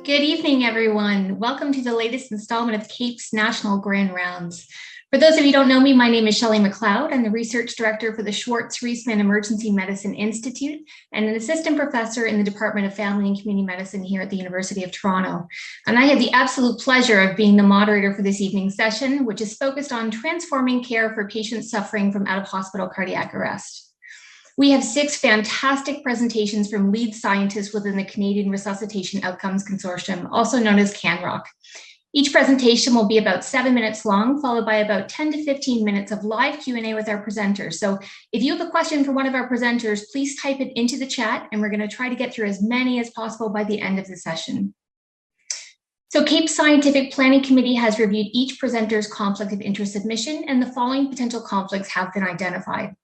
Good evening, everyone. Welcome to the latest installment of CAEP's National Grand Rounds. For those of you who don't know me, my name is Shelley McLeod. I'm the Research Director for the Schwartz-Reisman Emergency Medicine Institute and an Assistant Professor in the Department of Family and Community Medicine here at the University of Toronto. And I have the absolute pleasure of being the moderator for this evening's session, which is focused on transforming care for patients suffering from out-of-hospital cardiac arrest. We have 6 fantastic presentations from lead scientists within the Canadian Resuscitation Outcomes Consortium, also known as CanROC. Each presentation will be about 7 minutes long, followed by about 10 to 15 minutes of live Q&A with our presenters. So if you have a question for one of our presenters, please type it into the chat, and we're going to try to get through as many as possible by the end of the session. So CAEP's Scientific Planning Committee has reviewed each presenter's conflict of interest submission, and the following potential conflicts have been identified.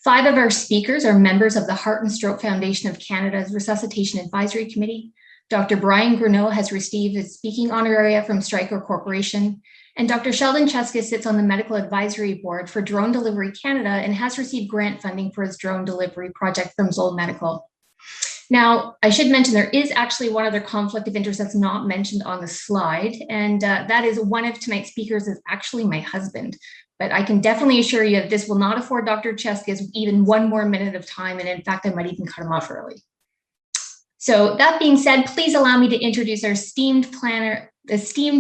5 of our speakers are members of the Heart and Stroke Foundation of Canada's Resuscitation Advisory Committee. Dr. Brian Gruneau has received a speaking honoraria from Stryker Corporation, and Dr. Sheldon Cheskis sits on the Medical Advisory Board for Drone Delivery Canada and has received grant funding for his drone delivery project from Zoll Medical. Now, I should mention there is actually one other conflict of interest that's not mentioned on the slide, and that is one of tonight's speakers is actually my husband. But I can definitely assure you that this will not afford Dr. Cheskis even one more minute of time, and in fact, I might even cut him off early. So that being said, please allow me to introduce our esteemed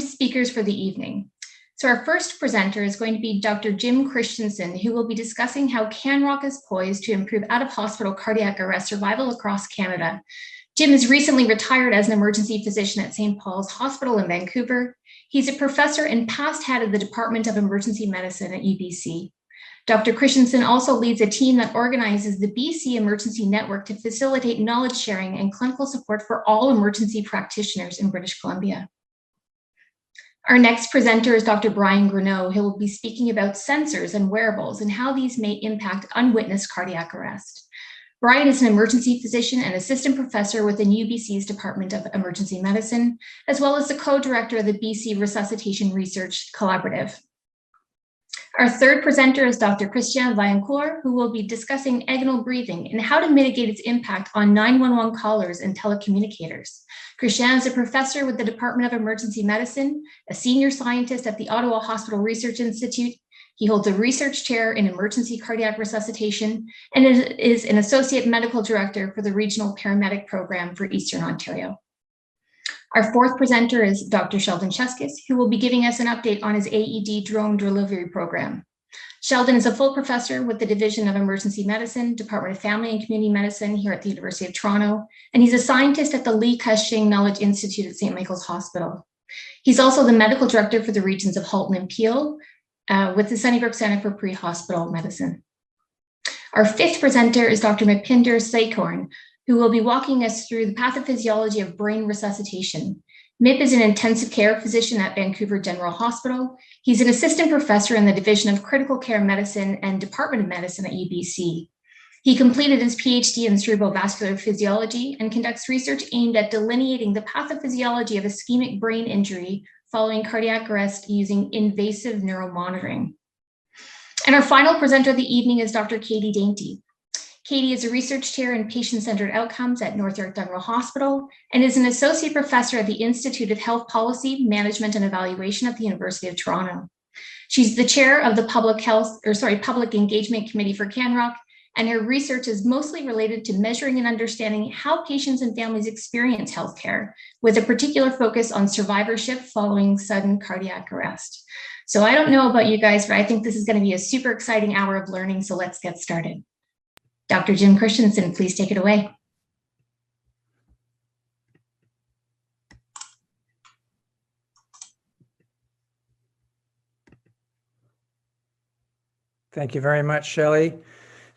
speakers for the evening. So our first presenter is going to be Dr. Jim Christensen, who will be discussing how CanROC is poised to improve out-of-hospital cardiac arrest survival across Canada. Jim is recently retired as an emergency physician at St. Paul's Hospital in Vancouver. He's a professor and past head of the Department of Emergency Medicine at UBC. Dr. Christensen also leads a team that organizes the BC Emergency Network to facilitate knowledge sharing and clinical support for all emergency practitioners in British Columbia. Our next presenter is Dr. Brian Gruneau, who will be speaking about sensors and wearables and how these may impact unwitnessed cardiac arrest. Brian is an emergency physician and assistant professor within UBC's Department of Emergency Medicine, as well as the co-director of the BC Resuscitation Research Collaborative. Our third presenter is Dr. Christian Vaillancourt, who will be discussing agonal breathing and how to mitigate its impact on 911 callers and telecommunicators. Christian is a professor with the Department of Emergency Medicine, a senior scientist at the Ottawa Hospital Research Institute. He holds a research chair in emergency cardiac resuscitation and is an associate medical director for the Regional Paramedic Program for Eastern Ontario. Our fourth presenter is Dr. Sheldon Cheskis, who will be giving us an update on his AED drone delivery program. Sheldon is a full professor with the Division of Emergency Medicine, Department of Family and Community Medicine here at the University of Toronto, and he's a scientist at the Lee Cushing Knowledge Institute at St. Michael's Hospital. He's also the medical director for the regions of Halton and Peel, with the Sunnybrook Center for Pre-Hospital Medicine. Our fifth presenter is Dr. Mapinder Sekhorn, who will be walking us through the pathophysiology of brain resuscitation. MIP is an intensive care physician at Vancouver General Hospital. He's an assistant professor in the Division of Critical Care Medicine and Department of Medicine at UBC. He completed his PhD in cerebrovascular physiology and conducts research aimed at delineating the pathophysiology of ischemic brain injury following cardiac arrest using invasive neuromonitoring. And our final presenter of the evening is Dr. Katie Dainty. Katie is a research chair in patient-centered outcomes at North York General Hospital and is an associate professor at the Institute of Health Policy, Management and Evaluation at the University of Toronto. She's the chair of the Public Engagement Committee for CanROC, and her research is mostly related to measuring and understanding how patients and families experience healthcare, with a particular focus on survivorship following sudden cardiac arrest. So I don't know about you guys, but I think this is going to be a super exciting hour of learning, so let's get started. Dr. Jim Christensen, please take it away. Thank you very much, Shelley.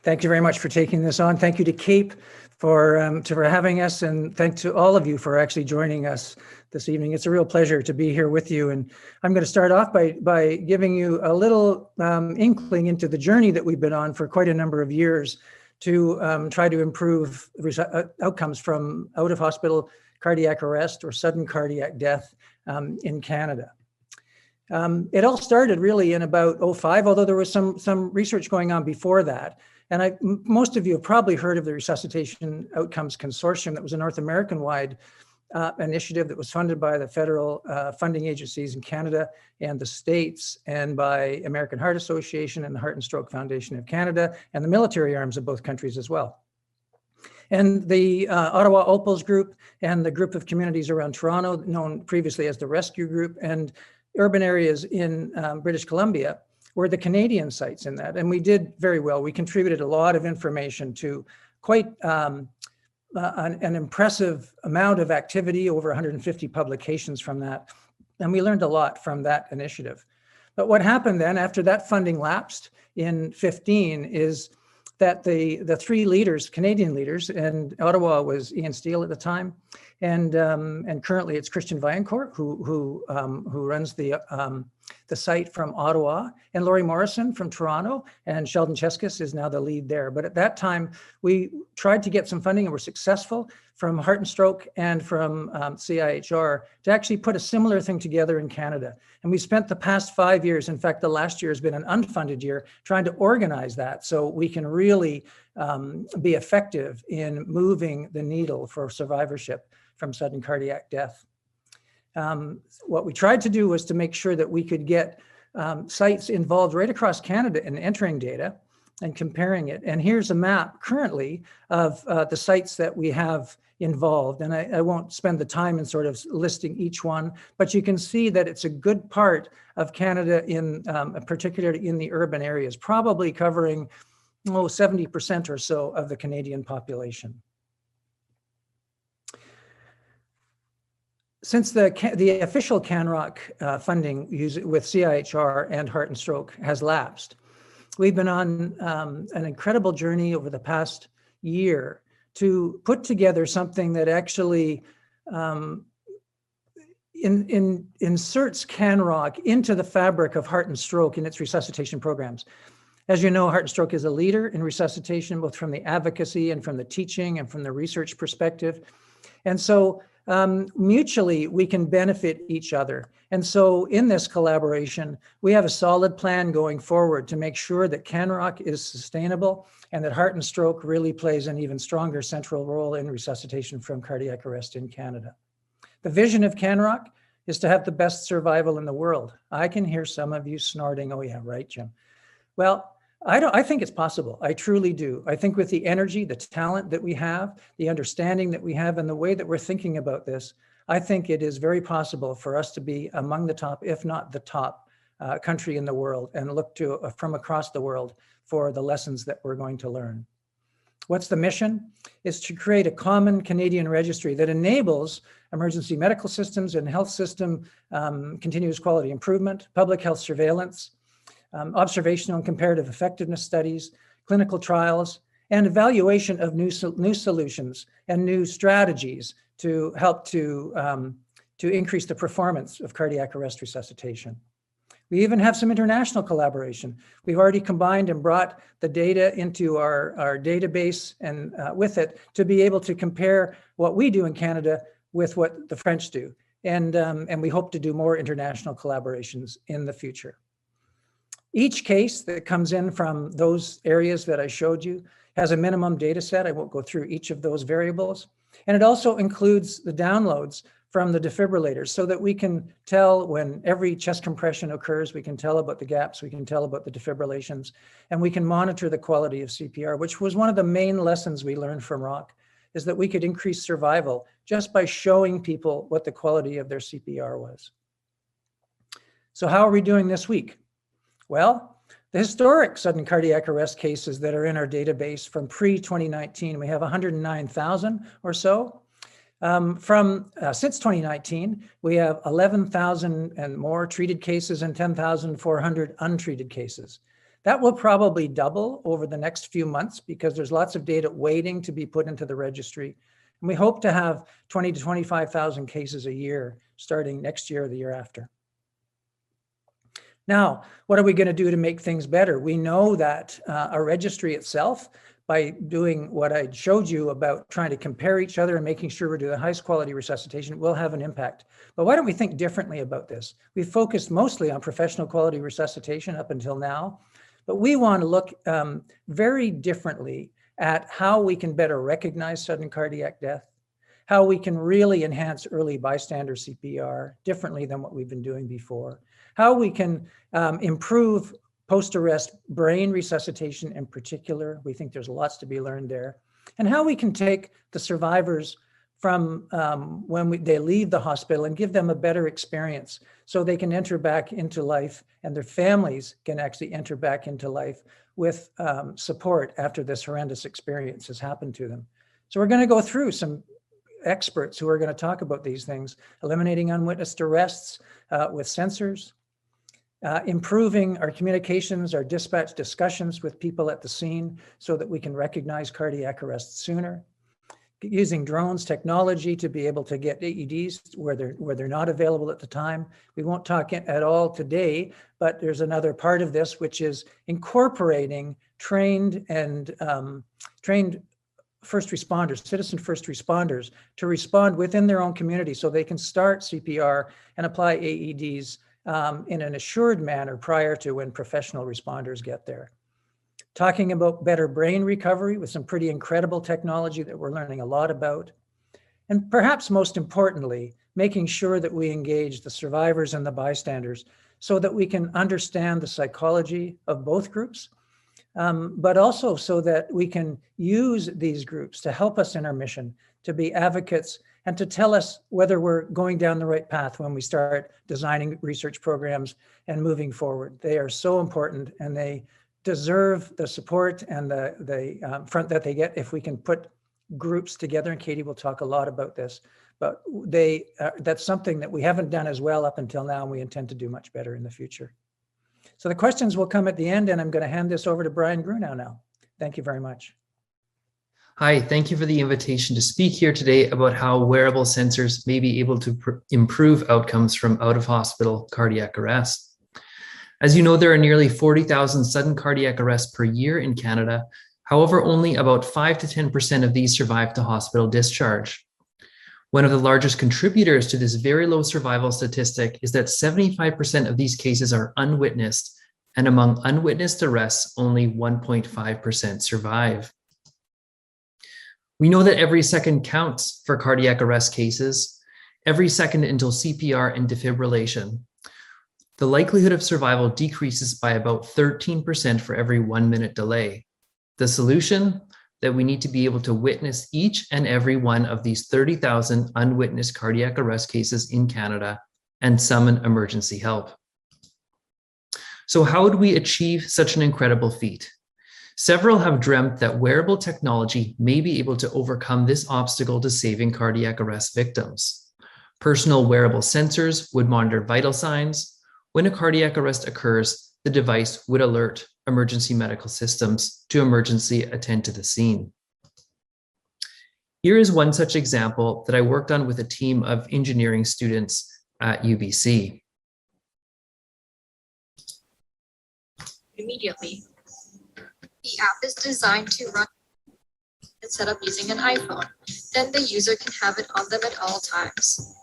Thank you very much for taking this on. Thank you to CAEP for having us, and thanks to all of you for actually joining us this evening. It's a real pleasure to be here with you. And I'm going to start off by giving you a little inkling into the journey that we've been on for quite a number of years to try to improve outcomes from out-of-hospital cardiac arrest or sudden cardiac death in Canada. It all started really in about 2005, although there was some research going on before that. And most of you have probably heard of the Resuscitation Outcomes Consortium. That was a North American-wide initiative that was funded by the federal funding agencies in Canada and the States, and by American Heart Association and the Heart and Stroke Foundation of Canada, and the military arms of both countries as well. And the Ottawa Opals group and the group of communities around Toronto, known previously as the Rescue Group, and urban areas in British Columbia were the Canadian sites in that. And we did very well. We contributed a lot of information to quite an impressive amount of activity, over 150 publications from that. And we learned a lot from that initiative. But what happened then after that funding lapsed in 15 is that the three leaders, Canadian leaders, and Ottawa was Ian Steele at the time, and currently it's Christian Viancourt who runs the site from Ottawa, and Laurie Morrison from Toronto, and Sheldon Cheskis is now the lead there. But at that time, we tried to get some funding and were successful from Heart and Stroke and from CIHR to actually put a similar thing together in Canada. And we spent the past 5 years, in fact, the last year has been an unfunded year, trying to organize that so we can really be effective in moving the needle for survivorship from sudden cardiac death. What we tried to do was to make sure that we could get sites involved right across Canada in entering data and comparing it. And here's a map currently of the sites that we have involved. And I won't spend the time in sort of listing each one, but you can see that it's a good part of Canada, in particularly in the urban areas, probably covering 70% or so of the Canadian population. Since the official CanROC funding with CIHR and Heart and Stroke has lapsed, we've been on an incredible journey over the past year to put together something that actually inserts CanROC into the fabric of Heart and Stroke in its resuscitation programs. As you know, Heart and Stroke is a leader in resuscitation, both from the advocacy and from the teaching and from the research perspective. And so mutually, we can benefit each other. And so in this collaboration, we have a solid plan going forward to make sure that CanROC is sustainable and that Heart and Stroke really plays an even stronger central role in resuscitation from cardiac arrest in Canada. The vision of CanROC is to have the best survival in the world. I can hear some of you snorting, oh yeah, right, Jim. Well, I think it's possible. I truly do. I think with the energy, the talent that we have, the understanding that we have, and the way that we're thinking about this, I think it is very possible for us to be among the top, if not the top country in the world, and look to from across the world for the lessons that we're going to learn. What's the mission? Is to create a common Canadian registry that enables emergency medical systems and health system continuous quality improvement, public health surveillance, observational and comparative effectiveness studies, clinical trials, and evaluation of new solutions and new strategies to help to increase the performance of cardiac arrest resuscitation. We even have some international collaboration. We've already combined and brought the data into our database and with it to be able to compare what we do in Canada with what the French do. And we hope to do more international collaborations in the future. Each case that comes in from those areas that I showed you has a minimum data set. I won't go through each of those variables. And it also includes the downloads from the defibrillators so that we can tell when every chest compression occurs, we can tell about the gaps, we can tell about the defibrillations, and we can monitor the quality of CPR, which was one of the main lessons we learned from ROC, is that we could increase survival just by showing people what the quality of their CPR was. So how are we doing this week? Well, the historic sudden cardiac arrest cases that are in our database from pre-2019, we have 109,000 or so. Since 2019, we have 11,000 and more treated cases and 10,400 untreated cases. That will probably double over the next few months because there's lots of data waiting to be put into the registry. And we hope to have 20 to 25,000 cases a year starting next year or the year after. Now, what are we going to do to make things better? We know that our registry itself, by doing what I showed you about trying to compare each other and making sure we're doing the highest quality resuscitation, will have an impact. But why don't we think differently about this? We've focused mostly on professional quality resuscitation up until now, but we want to look very differently at how we can better recognize sudden cardiac death, how we can really enhance early bystander CPR differently than what we've been doing before, how we can improve post-arrest brain resuscitation in particular. We think there's lots to be learned there, and how we can take the survivors from when they leave the hospital and give them a better experience so they can enter back into life and their families can actually enter back into life with support after this horrendous experience has happened to them. So we're going to go through some experts who are going to talk about these things: eliminating unwitnessed arrests with sensors, improving our communications, our dispatch discussions with people at the scene so that we can recognize cardiac arrests sooner, using drones technology to be able to get AEDs where they're not available at the time. We won't talk at all today, but there's another part of this, which is incorporating trained first responders, citizen first responders, to respond within their own community so they can start CPR and apply AEDs in an assured manner prior to when professional responders get there. Talking about better brain recovery with some pretty incredible technology that we're learning a lot about. And perhaps most importantly, making sure that we engage the survivors and the bystanders so that we can understand the psychology of both groups, but also so that we can use these groups to help us in our mission, to be advocates, and to tell us whether we're going down the right path when we start designing research programs and moving forward. They are so important, and they deserve the support and the front that they get if we can put groups together. And Katie will talk a lot about this, but that's something that we haven't done as well up until now, and we intend to do much better in the future. So the questions will come at the end, and I'm going to hand this over to Brian Grunow now. Thank you very much. Hi, thank you for the invitation to speak here today about how wearable sensors may be able to improve outcomes from out-of-hospital cardiac arrest. As you know, there are nearly 40,000 sudden cardiac arrests per year in Canada. However, only about 5 to 10% of these survive to hospital discharge. One of the largest contributors to this very low survival statistic is that 75% of these cases are unwitnessed, and among unwitnessed arrests, only 1.5% survive. We know that every second counts for cardiac arrest cases, every second until CPR and defibrillation. The likelihood of survival decreases by about 13% for every 1 minute delay. The solution? That we need to be able to witness each and every one of these 30,000 unwitnessed cardiac arrest cases in Canada and summon emergency help. So how would we achieve such an incredible feat? Several have dreamt that wearable technology may be able to overcome this obstacle to saving cardiac arrest victims. Personal wearable sensors would monitor vital signs. When a cardiac arrest occurs, the device would alert emergency medical systems to emergency attend to the scene. Here is one such example that I worked on with a team of engineering students at UBC. Immediately. The app is designed to run and set up using an iPhone. Then the user can have it on them at all times.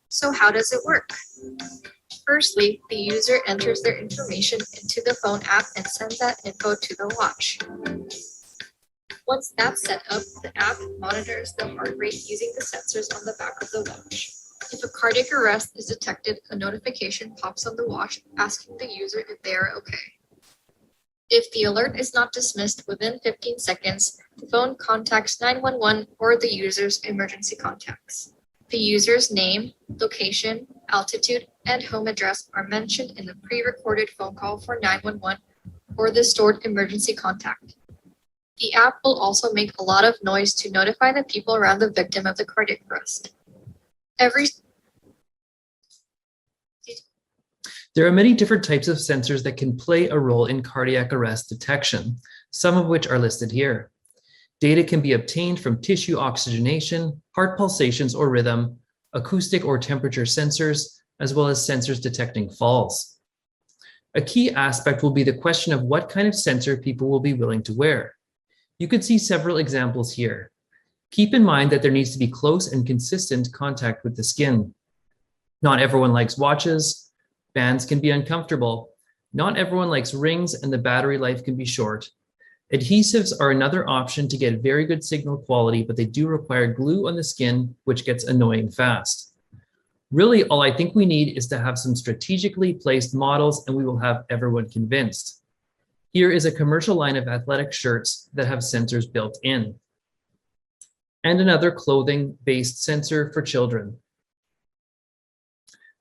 So how does it work? Firstly, the user enters their information into the phone app and sends that info to the watch. Once that's set up, the app monitors the heart rate using the sensors on the back of the watch. If a cardiac arrest is detected, a notification pops on the watch asking the user if they are okay. If the alert is not dismissed within 15 seconds, the phone contacts 911 or the user's emergency contacts. The user's name, location, altitude, and home address are mentioned in the pre-recorded phone call for 911 or the stored emergency contact. The app will also make a lot of noise to notify the people around the victim of the cardiac arrest. There are many different types of sensors that can play a role in cardiac arrest detection, some of which are listed here. Data can be obtained from tissue oxygenation, heart pulsations or rhythm, acoustic or temperature sensors, as well as sensors detecting falls. A key aspect will be the question of what kind of sensor people will be willing to wear. You can see several examples here. Keep in mind that there needs to be close and consistent contact with the skin. Not everyone likes watches. Bands can be uncomfortable. Not everyone likes rings, and the battery life can be short. Adhesives are another option to get very good signal quality, but they do require glue on the skin, which gets annoying fast. Really, all I think we need is to have some strategically placed models, and we will have everyone convinced. Here is a commercial line of athletic shirts that have sensors built in, and another clothing-based sensor for children.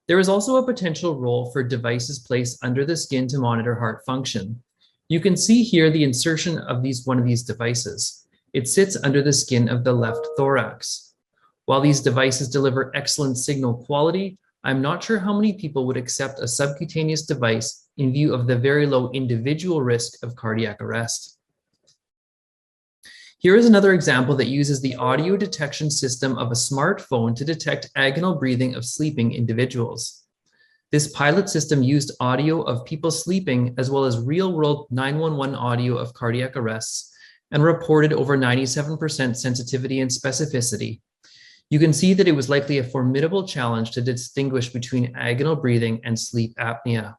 There is also a potential role for devices placed under the skin to monitor heart function. You can see here the insertion of one of these devices. It sits under the skin of the left thorax. While these devices deliver excellent signal quality, I'm not sure how many people would accept a subcutaneous device in view of the very low individual risk of cardiac arrest. Here is another example that uses the audio detection system of a smartphone to detect agonal breathing of sleeping individuals. This pilot system used audio of people sleeping as well as real-world 911 audio of cardiac arrests and reported over 97% sensitivity and specificity. You can see that it was likely a formidable challenge to distinguish between agonal breathing and sleep apnea.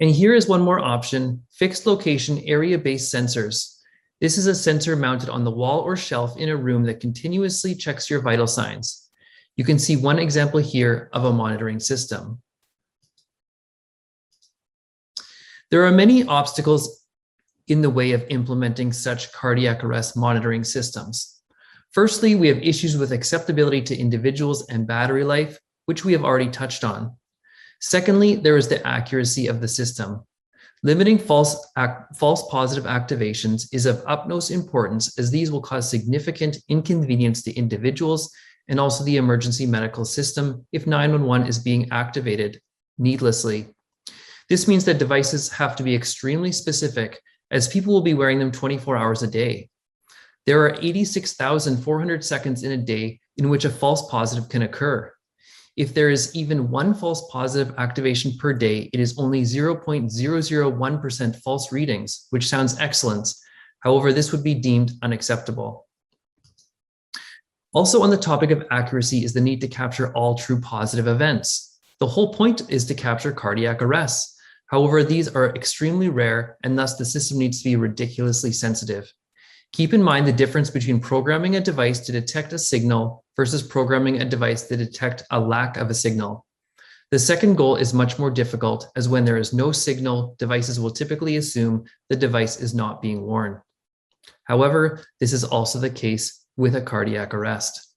And here is one more option, fixed location area-based sensors. This is a sensor mounted on the wall or shelf in a room that continuously checks your vital signs. You can see one example here of a monitoring system. There are many obstacles in the way of implementing such cardiac arrest monitoring systems. Firstly, we have issues with acceptability to individuals and battery life, which we have already touched on. Secondly, there is the accuracy of the system. Limiting false positive activations is of utmost importance, as these will cause significant inconvenience to individuals and also the emergency medical system if 911 is being activated needlessly. This means that devices have to be extremely specific, as people will be wearing them 24 hours a day. There are 86,400 seconds in a day in which a false positive can occur. If there is even one false positive activation per day, it is only 0.001% false readings, which sounds excellent. However, this would be deemed unacceptable. Also on the topic of accuracy is the need to capture all true positive events. The whole point is to capture cardiac arrests. However, these are extremely rare, and thus the system needs to be ridiculously sensitive. Keep in mind the difference between programming a device to detect a signal versus programming a device to detect a lack of a signal. The second goal is much more difficult, as when there is no signal, devices will typically assume the device is not being worn. However, this is also the case with a cardiac arrest.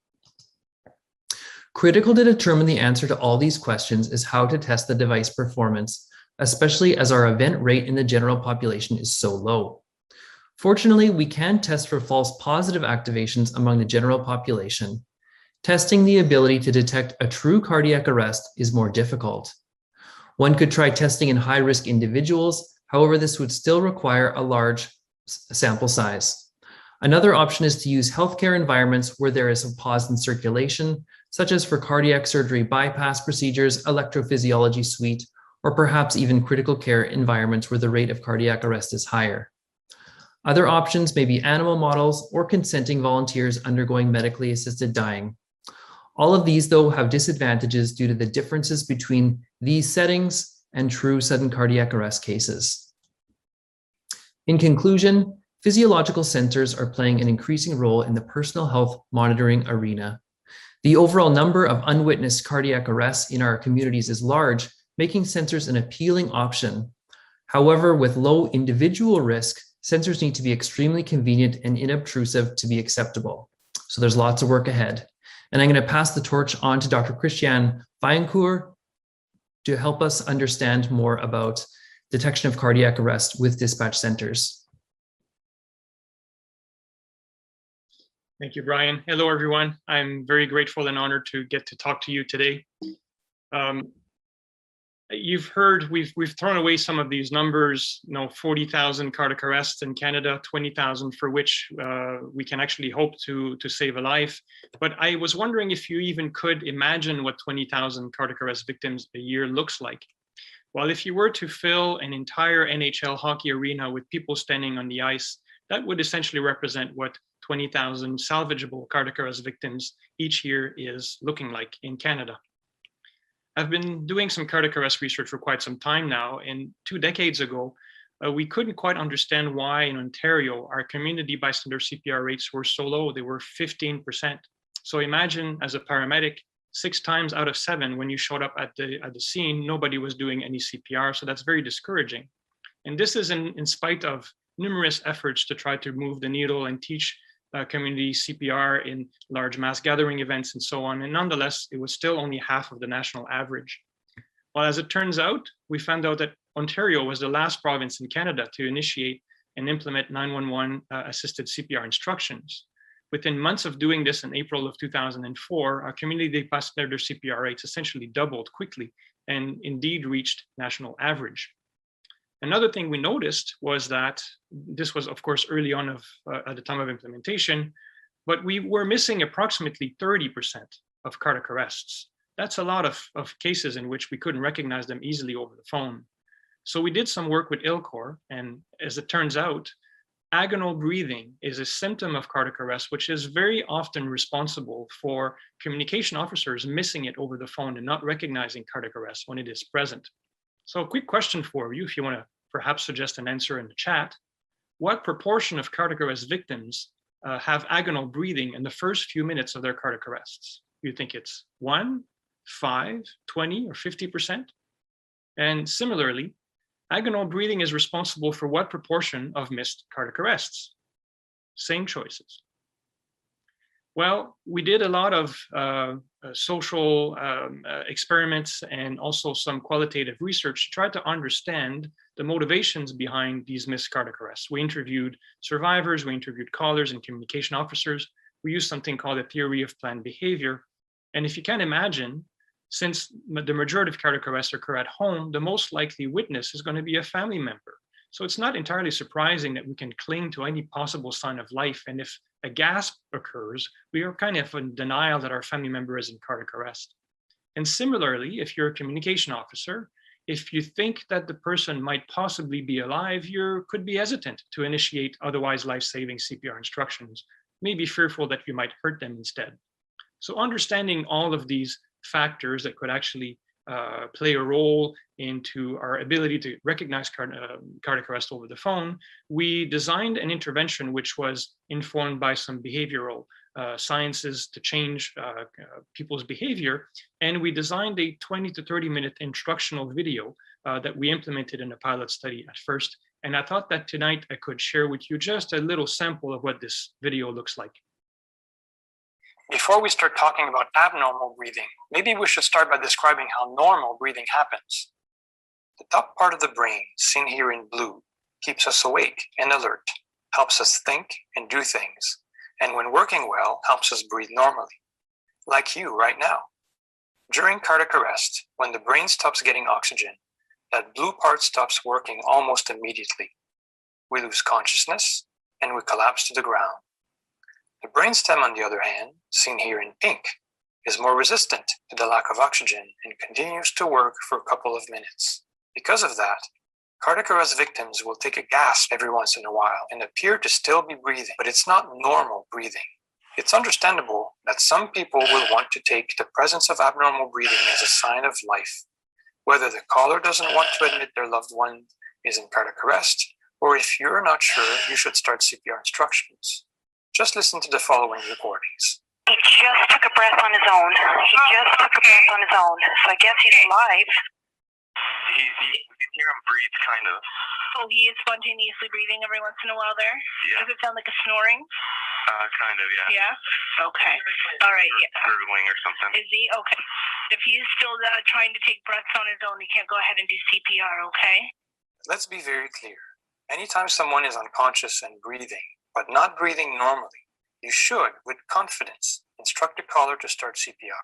Critical to determine the answer to all these questions is how to test the device performance, especially as our event rate in the general population is so low. Fortunately, we can test for false positive activations among the general population. Testing the ability to detect a true cardiac arrest is more difficult. One could try testing in high-risk individuals. However, this would still require a large sample size. Another option is to use healthcare environments where there is a pause in circulation, such as for cardiac surgery bypass procedures, electrophysiology suite, or perhaps even critical care environments where the rate of cardiac arrest is higher. Other options may be animal models or consenting volunteers undergoing medically assisted dying. All of these, though, have disadvantages due to the differences between these settings and true sudden cardiac arrest cases. In conclusion, physiological sensors are playing an increasing role in the personal health monitoring arena. The overall number of unwitnessed cardiac arrests in our communities is large, making sensors an appealing option. However, with low individual risk, sensors need to be extremely convenient and inobtrusive to be acceptable. So there's lots of work ahead. And I'm going to pass the torch on to Dr. Christiane Vaillancourt to help us understand more about detection of cardiac arrest with dispatch centers. Thank you, Brian. Hello, everyone. I'm very grateful and honored to get to talk to you today. You've heard we've thrown away some of these numbers, 40,000 cardiac arrests in Canada, 20,000 for which we can actually hope to save a life. But I was wondering if you even could imagine what 20,000 cardiac arrest victims a year looks like. Well, if you were to fill an entire NHL hockey arena with people standing on the ice, that would essentially represent what 20,000 salvageable cardiac arrest victims each year is looking like in Canada. I've been doing some cardiac arrest research for quite some time now, and 2 decades ago, we couldn't quite understand why in Ontario, our community bystander CPR rates were so low. They were 15%. So imagine as a paramedic, 6 times out of 7, when you showed up at the scene, nobody was doing any CPR. So that's very discouraging. And this is in spite of numerous efforts to try to move the needle and teach community CPR in large mass gathering events and so on. And nonetheless, it was still only half of the national average. Well, as it turns out, we found out that Ontario was the last province in Canada to initiate and implement 911 assisted CPR instructions. Within months of doing this in April of 2004, our community bystander CPR rates essentially doubled quickly and indeed reached national average. Another thing we noticed was that this was, of course, early on at the time of implementation, but we were missing approximately 30% of cardiac arrests. That's a lot of cases in which we couldn't recognize them easily over the phone. So we did some work with ILCOR, and as it turns out, agonal breathing is a symptom of cardiac arrest, which is very often responsible for communication officers missing it over the phone and not recognizing cardiac arrest when it is present. So a quick question for you, if you want to perhaps suggest an answer in the chat. What proportion of cardiac arrest victims have agonal breathing in the first few minutes of their cardiac arrests? You think it's 1, 5, 20, or 50%? And similarly, agonal breathing is responsible for what proportion of missed cardiac arrests? Same choices. Well, we did a lot of social experiments and also some qualitative research to try to understand the motivations behind these missed cardiac arrests. We interviewed survivors, we interviewed callers and communication officers. We used something called a theory of planned behavior. And if you can imagine, since the majority of cardiac arrests occur at home, the most likely witness is going to be a family member. So it's not entirely surprising that we can cling to any possible sign of life. And if a gasp occurs, we are kind of in denial that our family member is in cardiac arrest. And similarly, if you're a communication officer, if you think that the person might possibly be alive, you could be hesitant to initiate otherwise life-saving CPR instructions, maybe fearful that you might hurt them instead. So understanding all of these factors that could actually play a role into our ability to recognize cardiac arrest over the phone, we designed an intervention which was informed by some behavioral sciences to change people's behavior. And we designed a 20 to 30 minute instructional video that we implemented in a pilot study at first. And I thought that tonight I could share with you just a little sample of what this video looks like. Before we start talking about abnormal breathing, maybe we should start by describing how normal breathing happens. The top part of the brain, seen here in blue, keeps us awake and alert, helps us think and do things, and when working well, helps us breathe normally, like you right now. During cardiac arrest, when the brain stops getting oxygen, that blue part stops working almost immediately. We lose consciousness and we collapse to the ground. The brainstem, on the other hand, seen here in pink, is more resistant to the lack of oxygen and continues to work for a couple of minutes. Because of that, cardiac arrest victims will take a gasp every once in a while and appear to still be breathing, but it's not normal breathing. It's understandable that some people will want to take the presence of abnormal breathing as a sign of life, whether the caller doesn't want to admit their loved one is in cardiac arrest, or if you're not sure, you should start CPR instructions. Just listen to the following recordings. He just took a breath on his own. So I guess he's alive. We can hear him breathe, kind of. So he is spontaneously breathing every once in a while there? Yeah. Does it sound like a snoring? Kind of, yeah. Yeah? Okay. All right, yeah. Gurgling or something. Is he? Okay. If he is still trying to take breaths on his own, he can't go ahead and do CPR, okay? Let's be very clear. Anytime someone is unconscious and breathing, but not breathing normally, you should, with confidence, instruct the caller to start CPR.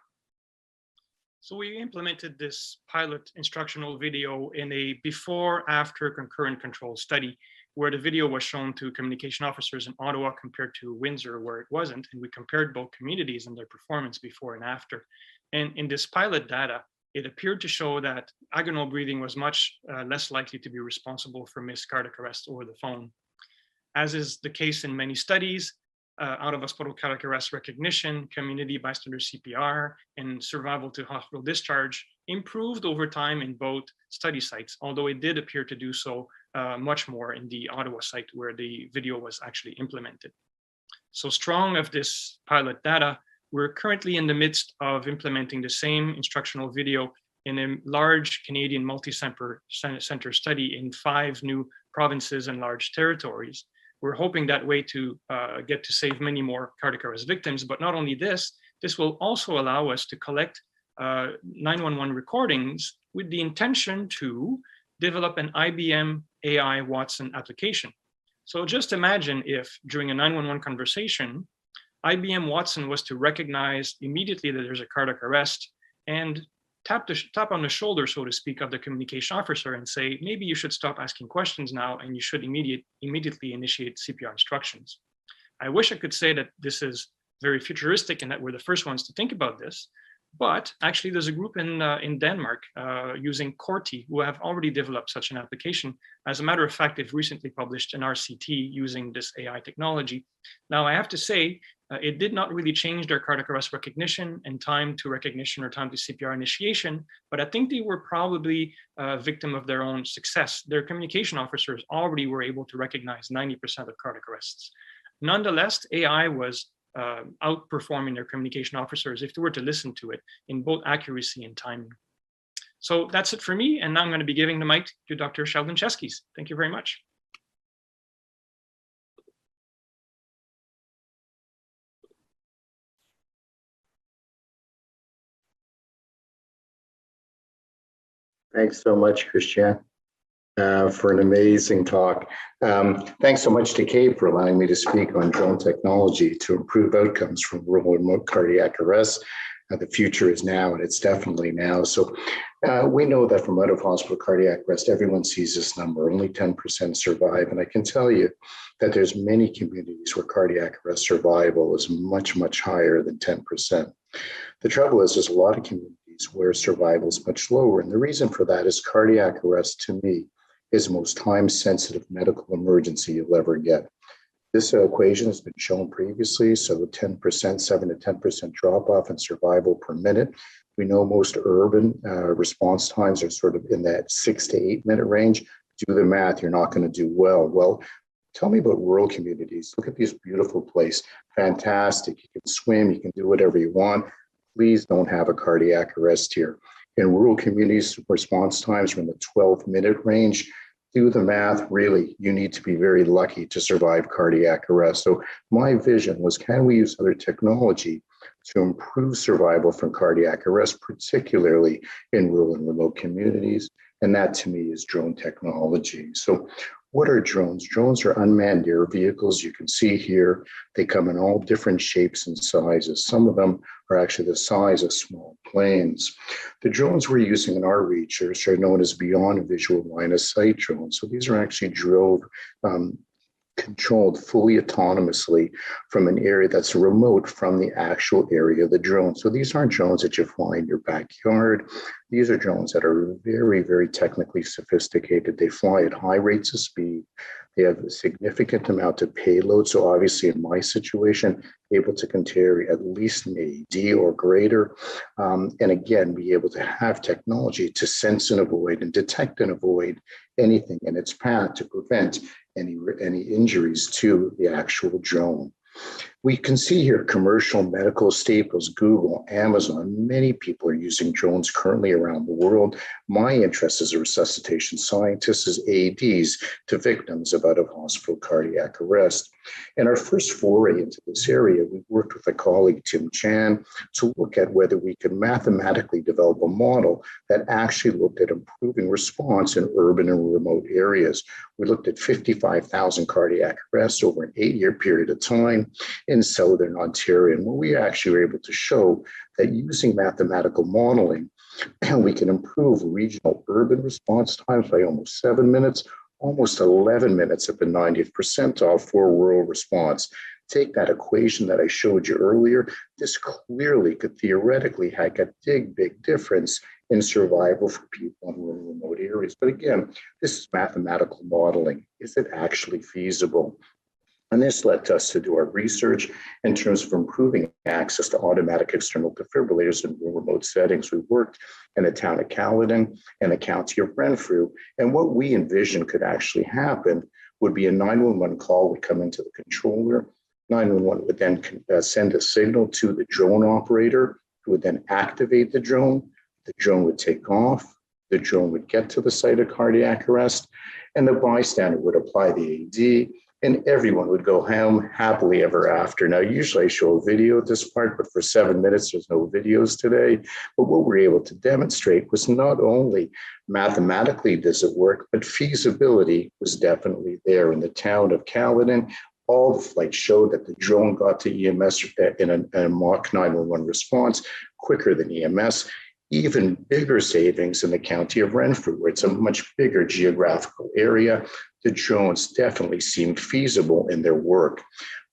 So we implemented this pilot instructional video in a before-after concurrent control study, where the video was shown to communication officers in Ottawa compared to Windsor, where it wasn't, and we compared both communities and their performance before and after. And in this pilot data, it appeared to show that agonal breathing was much less likely to be responsible for missed cardiac arrest over the phone. As is the case in many studies, out-of-hospital cardiac arrest recognition, community bystander CPR, and survival to hospital discharge improved over time in both study sites, although it did appear to do so much more in the Ottawa site where the video was actually implemented. So strong of this pilot data, we're currently in the midst of implementing the same instructional video in a large Canadian multi-center study in 5 new provinces and large territories. We're hoping that way to get to save many more cardiac arrest victims, but not only this will also allow us to collect 911 recordings with the intention to develop an IBM AI Watson application. So just imagine if during a 911 conversation, IBM Watson was to recognize immediately that there's a cardiac arrest and tap on the shoulder, so to speak, of the communication officer and say, maybe you should stop asking questions now and you should immediately initiate CPR instructions. I wish I could say that this is very futuristic and that we're the first ones to think about this, but actually there's a group in Denmark using Corti who have already developed such an application. As a matter of fact, they've recently published an RCT using this AI technology. Now I have to say, it did not really change their cardiac arrest recognition and time to recognition or time to CPR initiation, but I think they were probably a victim of their own success. Their communication officers already were able to recognize 90% of cardiac arrests. Nonetheless, AI was outperforming their communication officers if they were to listen to it in both accuracy and timing. So that's it for me, and now I'm going to be giving the mic to Dr. Sheldon Cheskis. Thank you very much. Thanks so much, Christian, for an amazing talk. Thanks so much to CAEP for allowing me to speak on drone technology to improve outcomes from rural and remote cardiac arrest. The future is now, and it's definitely now. So we know that from out-of-hospital cardiac arrest, everyone sees this number, only 10% survive. And I can tell you that there's many communities where cardiac arrest survival is much, much higher than 10%. The trouble is there's a lot of communities where survival is much lower. And the reason for that is cardiac arrest, to me, is the most time-sensitive medical emergency you'll ever get. This equation has been shown previously, so 10%, 7 to 10% drop-off in survival per minute. We know most urban response times are sort of in that 6 to 8 minute range. Do the math, you're not going to do well. Well, tell me about rural communities. Look at this beautiful place. Fantastic. You can swim, you can do whatever you want. Please don't have a cardiac arrest here. In rural communities, response times are in the 12-minute range. Do the math, really, you need to be very lucky to survive cardiac arrest. So my vision was, can we use other technology to improve survival from cardiac arrest, particularly in rural and remote communities? And that, to me, is drone technology. So what are drones? Drones are unmanned air vehicles. You can see here, they come in all different shapes and sizes. Some of them are actually the size of small planes. The drones we're using in our research are known as beyond visual line of sight drones. So these are actually drone controlled fully autonomously from an area that's remote from the actual area of the drone. So these aren't drones that you fly in your backyard. These are drones that are very, very technically sophisticated. They fly at high rates of speed. They have a significant amount of payload. So obviously in my situation, able to carry at least an AED or greater. And again, be able to have technology to sense and avoid and detect and avoid anything in its path to prevent any injuries to the actual drone. We can see here commercial medical staples, Google, Amazon. Many people are using drones currently around the world. My interest as a resuscitation scientist is AEDs to victims of out-of-hospital cardiac arrest. In our first foray into this area, we worked with a colleague, Tim Chan, to look at whether we could mathematically develop a model that actually looked at improving response in urban and remote areas. We looked at 55,000 cardiac arrests over an 8-year period of time in Southern Ontario. And we actually were able to show that using mathematical modeling, we can improve regional urban response times by almost 7 minutes, almost 11 minutes at the 90th percentile for rural response. Take that equation that I showed you earlier. This clearly could theoretically make a big difference in survival for people in rural remote areas. But again, this is mathematical modeling. Is it actually feasible? And this led us to do our research in terms of improving access to automatic external defibrillators in remote settings. We worked in the town of Caledon and the county of Renfrew. And what we envisioned could actually happen would be a 911 call would come into the controller. 911 would then send a signal to the drone operator, who would then activate the drone. The drone would take off. The drone would get to the site of cardiac arrest, and the bystander would apply the AED, and everyone would go home happily ever after. Now, usually I show a video at this part, but for 7 minutes, there's no videos today. But what we're able to demonstrate was not only mathematically does it work, but feasibility was definitely there. In the town of Caledon, all the flights showed that the drone got to EMS in a Mach 911 response quicker than EMS. Even bigger savings in the county of Renfrew, where it's a much bigger geographical area. The drones definitely seem feasible in their work.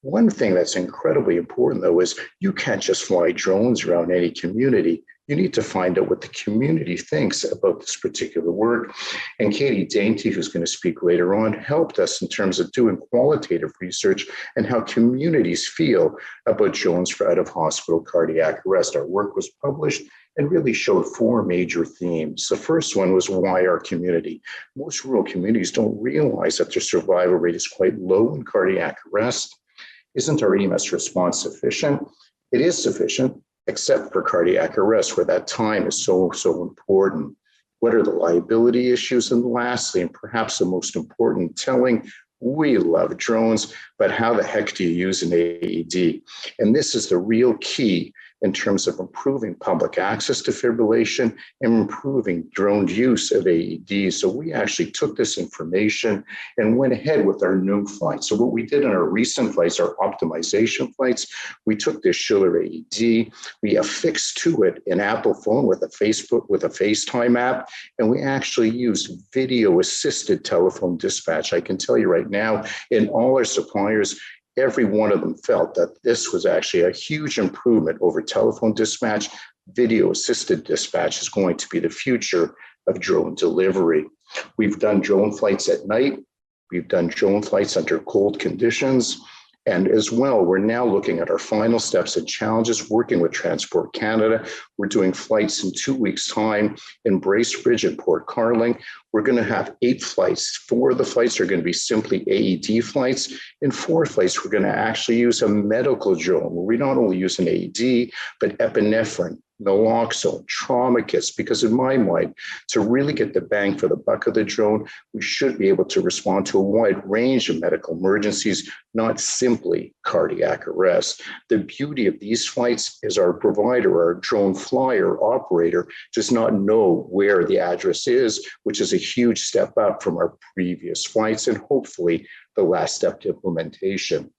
One thing that's incredibly important, though, is you can't just fly drones around any community. You need to find out what the community thinks about this particular work. And Katie Dainty, who's going to speak later on, helped us in terms of doing qualitative research and how communities feel about drones for out-of-hospital cardiac arrest. Our work was published and really showed 4 major themes. The first one was why our community. Most rural communities don't realize that their survival rate is quite low in cardiac arrest. Isn't our EMS response sufficient? It is sufficient, except for cardiac arrest, where that time is so important. What are the liability issues? And lastly, and perhaps the most important, telling we love drones, but how the heck do you use an AED? And this is the real key in terms of improving public access to fibrillation and improving drone use of AEDs. So we actually took this information and went ahead with our new flights. So what we did in our recent flights, our optimization flights, we took this Schiller AED, we affixed to it an Apple phone with a FaceTime app, and we actually used video-assisted telephone dispatch. I can tell you right now, in all our suppliers, every one of them felt that this was actually a huge improvement over telephone dispatch. Video-assisted dispatch is going to be the future of drone delivery. We've done drone flights at night. We've done drone flights under cold conditions. And as well, we're now looking at our final steps and challenges, working with Transport Canada. We're doing flights in 2 weeks' time in Bracebridge and Port Carling. We're going to have 8 flights. 4 of the flights are going to be simply AED flights. In 4 flights, we're going to actually use a medical drone, where we not only use an AED, but epinephrine, naloxone, trauma kits, because in my mind, to really get the bang for the buck of the drone, we should be able to respond to a wide range of medical emergencies, not simply cardiac arrest. The beauty of these flights is our provider, our drone flyer operator, does not know where the address is, which is a huge step up from our previous flights and hopefully the last step to implementation.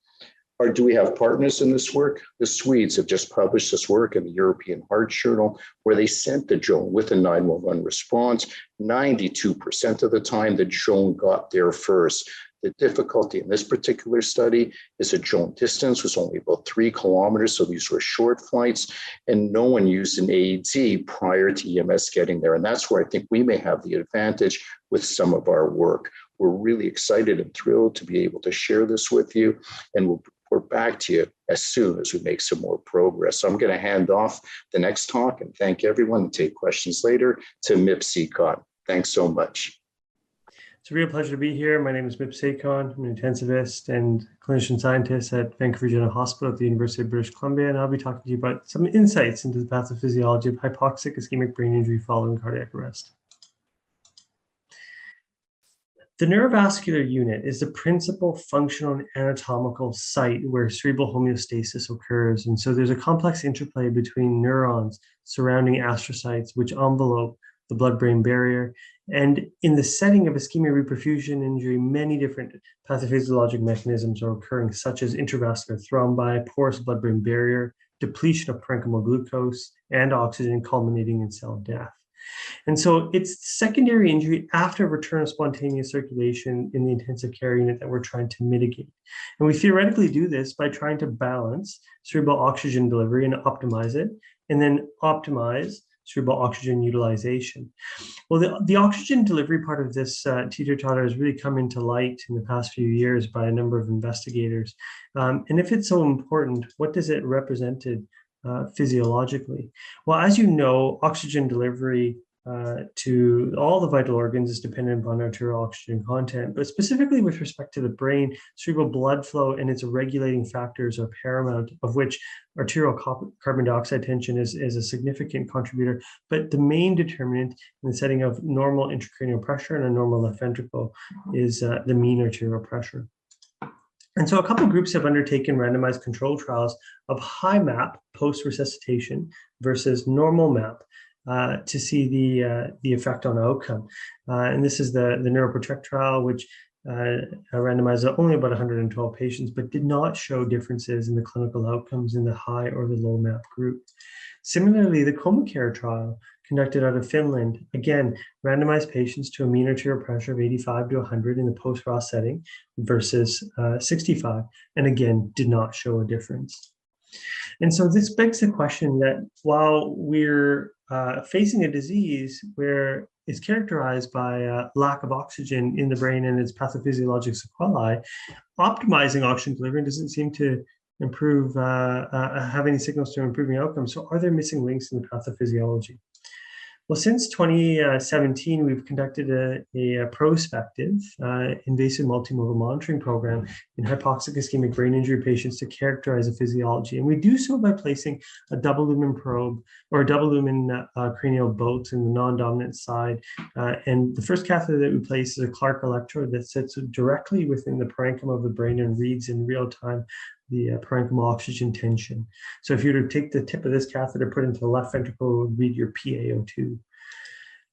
Or do we have partners in this work? The Swedes have just published this work in the European Heart Journal, where they sent the drone with a 911 response. 92% of the time, the drone got there first. The difficulty in this particular study is the drone distance was only about 3 kilometers, so these were short flights, and no one used an AED prior to EMS getting there. And that's where I think we may have the advantage with some of our work. We're really excited and thrilled to be able to share this with you, and we'll report back to you as soon as we make some more progress. So I'm going to hand off the next talk and thank everyone and take questions later to MIP CCON. Thanks so much. It's a real pleasure to be here. My name is MIP CCON. I'm an intensivist and clinician scientist at Vancouver General Hospital at the University of British Columbia, and I'll be talking to you about some insights into the pathophysiology of hypoxic ischemic brain injury following cardiac arrest. The neurovascular unit is the principal functional and anatomical site where cerebral homeostasis occurs. And so there's a complex interplay between neurons surrounding astrocytes, which envelope the blood-brain barrier. And in the setting of ischemia reperfusion injury, many different pathophysiologic mechanisms are occurring, such as intravascular thrombi, porous blood-brain barrier, depletion of parenchymal glucose and oxygen, culminating in cell death. And so it's secondary injury after return of spontaneous circulation in the intensive care unit that we're trying to mitigate. And we theoretically do this by trying to balance cerebral oxygen delivery and optimize it, and then optimize cerebral oxygen utilization. Well, the oxygen delivery part of this teeter-totter has really come into light in the past few years by a number of investigators. And if it's so important, what does it represent physiologically? Well, as you know, oxygen delivery to all the vital organs is dependent upon arterial oxygen content, but specifically with respect to the brain, cerebral blood flow and its regulating factors are paramount, of which arterial carbon dioxide tension is a significant contributor, but the main determinant in the setting of normal intracranial pressure and a normal left ventricle is the mean arterial pressure. And so a couple of groups have undertaken randomized control trials of high MAP post-resuscitation versus normal MAP to see the effect on outcome. And this is the NeuroProtect trial, which randomized only about 112 patients, but did not show differences in the clinical outcomes in the high or the low MAP group. Similarly, the ComaCare trial conducted out of Finland, again, randomized patients to a mean arterial pressure of 85 to 100 in the post-ROS setting versus 65, and again, did not show a difference. And so this begs the question that while we're facing a disease where it's characterized by lack of oxygen in the brain and its pathophysiologic sequelae, optimizing oxygen delivery doesn't seem to improve, have any signals to improving outcomes. So are there missing links in the pathophysiology? Well, since 2017, we've conducted a prospective invasive multimodal monitoring program in hypoxic ischemic brain injury patients to characterize the physiology. And we do so by placing a double lumen probe or a double lumen cranial bolt in the non-dominant side. And the first catheter that we place is a Clark electrode that sits directly within the parenchyma of the brain and reads in real time the parenchymal oxygen tension. So if you were to take the tip of this catheter, put it into the left ventricle, it would read your PaO2.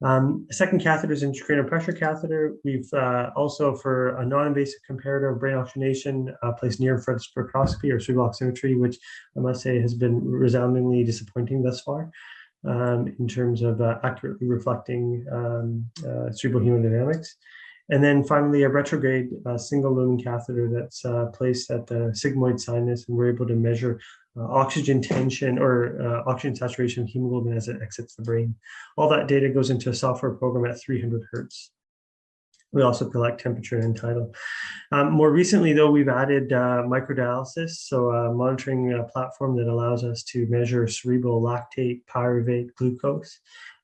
A second catheter is an intracranial pressure catheter. We've also, for a non-invasive comparator of brain oxygenation, placed near-infrared spectroscopy or cerebral oximetry, which I must say has been resoundingly disappointing thus far in terms of accurately reflecting cerebral hemodynamics. And then finally, a retrograde single lumen catheter that's placed at the sigmoid sinus, and we're able to measure oxygen tension or oxygen saturation of hemoglobin as it exits the brain. All that data goes into a software program at 300 hertz. We also collect temperature and tidal. More recently, though, we've added microdialysis, so a monitoring platform that allows us to measure cerebral lactate, pyruvate, glucose,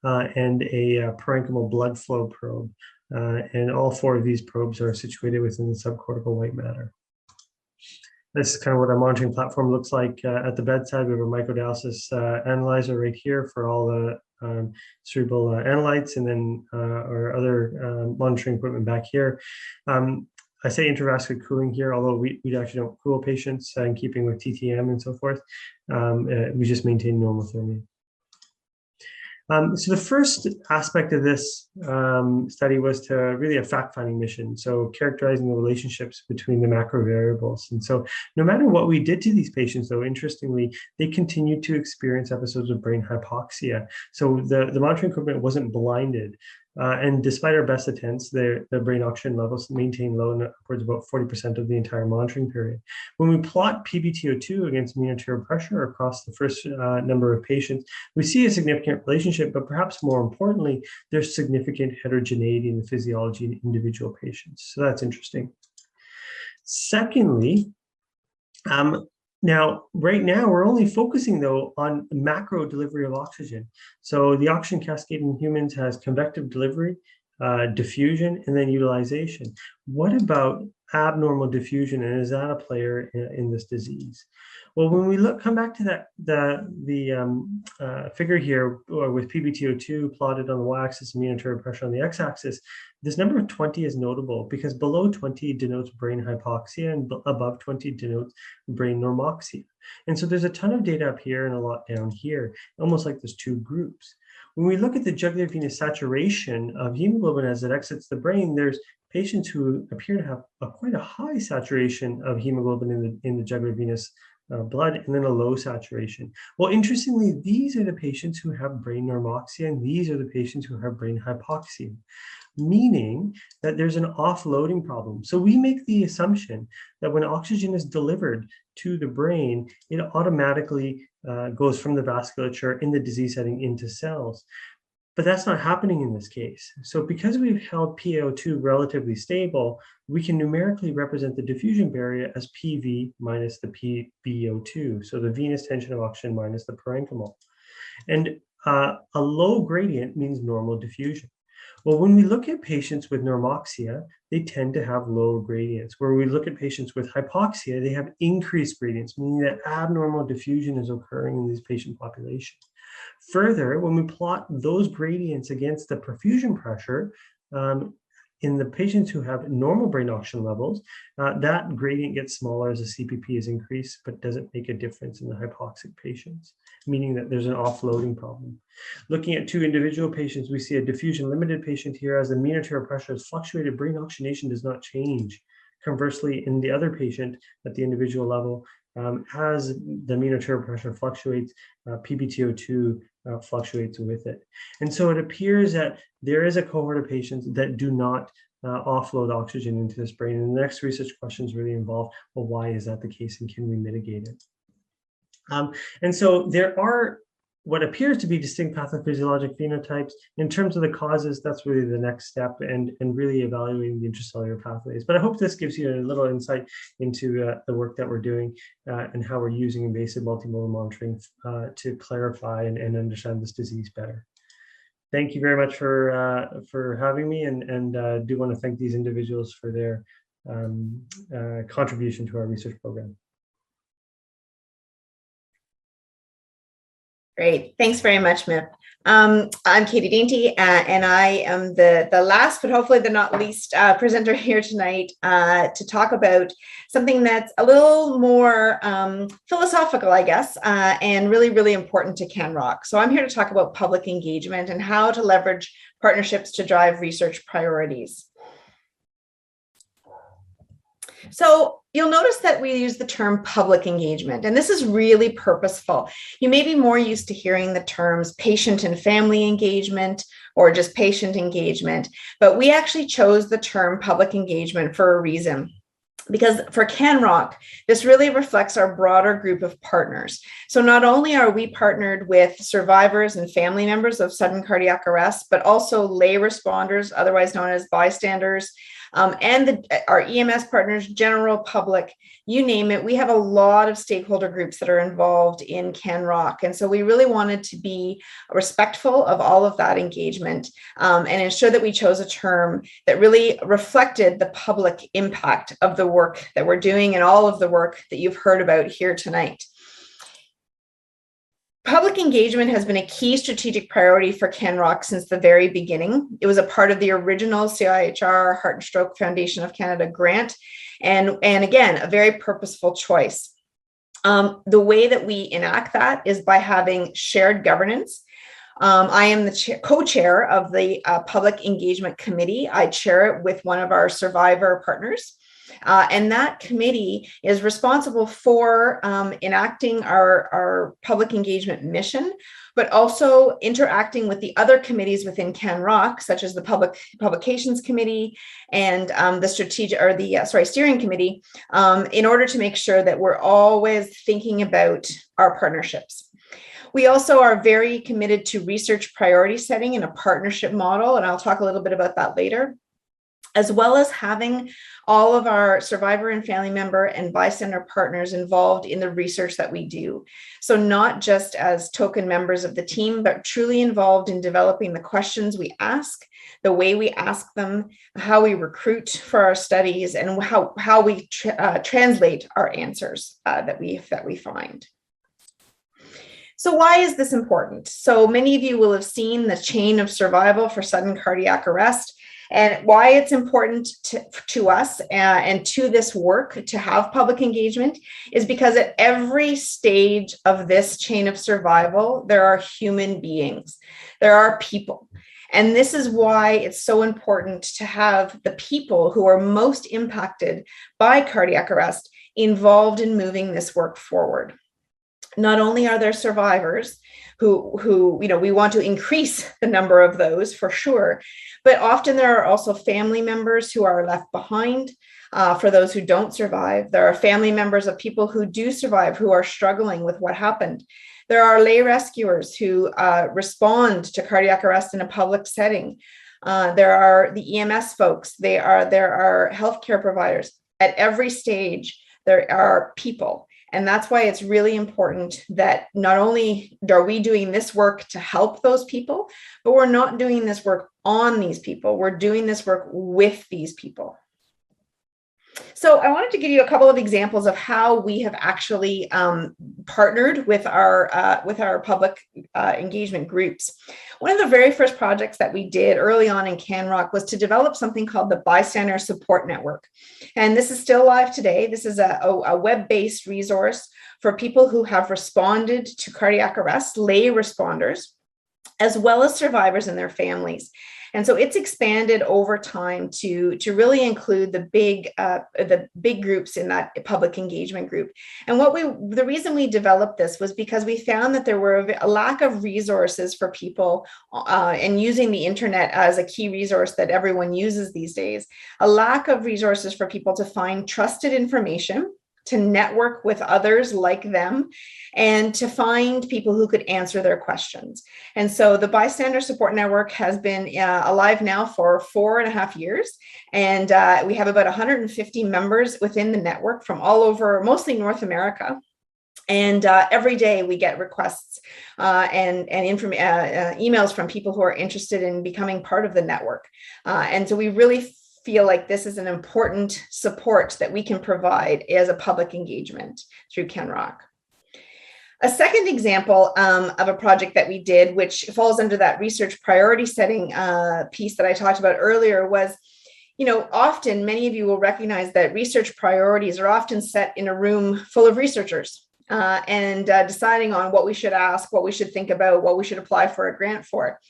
and a parenchymal blood flow probe. And all four of these probes are situated within the subcortical white matter. This is kind of what our monitoring platform looks like at the bedside. We have a microdialysis analyzer right here for all the cerebral analytes, and then our other monitoring equipment back here. I say intravascular cooling here, although we actually don't cool patients in keeping with TTM and so forth. We just maintain normothermia. So the first aspect of this study was to really a fact-finding mission, so characterizing the relationships between the macro variables. And so no matter what we did to these patients, though, interestingly, they continued to experience episodes of brain hypoxia. So the monitoring equipment wasn't blinded. And despite our best attempts, their brain oxygen levels maintain low in upwards of about 40% of the entire monitoring period. When we plot PbTO2 against mean arterial pressure across the first number of patients, we see a significant relationship, but perhaps more importantly, there's significant heterogeneity in the physiology in individual patients. So that's interesting. Secondly, right now, we're only focusing, though, on macro delivery of oxygen. So the oxygen cascade in humans has convective delivery, diffusion, and then utilization. What about abnormal diffusion, and is that a player in this disease? Well, when we come back to the figure here with PbTO2 plotted on the y-axis and mean arterial pressure on the x-axis, this number of 20 is notable because below 20 denotes brain hypoxia and above 20 denotes brain normoxia. And so there's a ton of data up here and a lot down here, almost like there's two groups. When we look at the jugular venous saturation of hemoglobin as it exits the brain, there's patients who appear to have quite a high saturation of hemoglobin in the jugular venous blood, and then a low saturation. Well, interestingly, these are the patients who have brain normoxia, and these are the patients who have brain hypoxia, meaning that there's an offloading problem. So we make the assumption that when oxygen is delivered to the brain, it automatically goes from the vasculature in the disease setting into cells. But that's not happening in this case. So because we've held PaO2 relatively stable, we can numerically represent the diffusion barrier as PV minus the PbO2, so the venous tension of oxygen minus the parenchymal. And a low gradient means normal diffusion. Well, when we look at patients with normoxia, they tend to have low gradients. Where we look at patients with hypoxia, they have increased gradients, meaning that abnormal diffusion is occurring in these patient populations. Further, when we plot those gradients against the perfusion pressure, in the patients who have normal brain oxygen levels, that gradient gets smaller as the CPP is increased, but doesn't make a difference in the hypoxic patients, meaning that there's an offloading problem. Looking at two individual patients, we see a diffusion limited patient here. As the mean arterial pressure has fluctuated, brain oxygenation does not change. Conversely, in the other patient at the individual level, as the mean arterial pressure fluctuates, PbTO2 fluctuates with it. And so it appears that there is a cohort of patients that do not offload oxygen into this brain. And the next research questions really involve, well, why is that the case and can we mitigate it? And so there are what appears to be distinct pathophysiologic phenotypes. In terms of the causes, that's really the next step and really evaluating the intracellular pathways. But I hope this gives you a little insight into the work that we're doing and how we're using invasive multimodal monitoring to clarify and understand this disease better. Thank you very much for having me, and do want to thank these individuals for their contribution to our research program. Great. Thanks very much, Mip. I'm Katie Dainty, and I am the last, but hopefully the not least presenter here tonight to talk about something that's a little more philosophical, I guess, and really, really important to CanROC. So I'm here to talk about public engagement and how to leverage partnerships to drive research priorities. So you'll notice that we use the term public engagement, and this is really purposeful. You may be more used to hearing the terms patient and family engagement or just patient engagement, but we actually chose the term public engagement for a reason. Because for CanROC, this really reflects our broader group of partners. So not only are we partnered with survivors and family members of sudden cardiac arrest, but also lay responders, otherwise known as bystanders, and our EMS partners, general public, you name it. We have a lot of stakeholder groups that are involved in CanROC. And so we really wanted to be respectful of all of that engagement and ensure that we chose a term that really reflected the public impact of the work that we're doing and all of the work that you've heard about here tonight. Public engagement has been a key strategic priority for CanROC since the very beginning. It was a part of the original CIHR Heart and Stroke Foundation of Canada grant, and again, a very purposeful choice. The way that we enact that is by having shared governance. I am the co-chair of the Public Engagement Committee. I chair it with one of our survivor partners. And that committee is responsible for enacting our public engagement mission, but also interacting with the other committees within CanROC, such as the Publications Committee and the Steering Committee, in order to make sure that we're always thinking about our partnerships. We also are very committed to research priority setting in a partnership model, and I'll talk a little bit about that later, as well as having all of our survivor and family member and bystander partners involved in the research that we do. So not just as token members of the team, but truly involved in developing the questions we ask, the way we ask them, how we recruit for our studies, and how we translate our answers that we find. So why is this important? So many of you will have seen the chain of survival for sudden cardiac arrest. And why it's important to us and to this work to have public engagement is because at every stage of this chain of survival, there are human beings, there are people. And this is why it's so important to have the people who are most impacted by cardiac arrest involved in moving this work forward. Not only are there survivors who we want to increase the number of those for sure, but often there are also family members who are left behind. For those who don't survive, there are family members of people who do survive who are struggling with what happened. There are lay rescuers who respond to cardiac arrest in a public setting. There are the EMS folks. There are healthcare providers. At every stage, there are people. And that's why it's really important that not only are we doing this work to help those people, but we're not doing this work on these people. We're doing this work with these people. So I wanted to give you a couple of examples of how we have actually partnered with our public engagement groups. One of the very first projects that we did early on in CanROC was to develop something called the Bystander Support Network. And this is still live today. This is a web-based resource for people who have responded to cardiac arrest, lay responders, as well as survivors and their families. And so it's expanded over time to really include the big groups in that public engagement group. And the reason we developed this was because we found that there were a lack of resources for people, and using the internet as a key resource that everyone uses these days, a lack of resources for people to find trusted information, to network with others like them, and to find people who could answer their questions. And so the Bystander Support Network has been alive now for 4.5 years. And we have about 150 members within the network from all over, mostly North America. And every day we get requests and emails from people who are interested in becoming part of the network. And so we really feel like this is an important support that we can provide as a public engagement through CanROC. A second example of a project that we did, which falls under that research priority setting piece that I talked about earlier, was, often many of you will recognize that research priorities are often set in a room full of researchers and deciding on what we should ask, what we should think about, what we should apply for a grant for.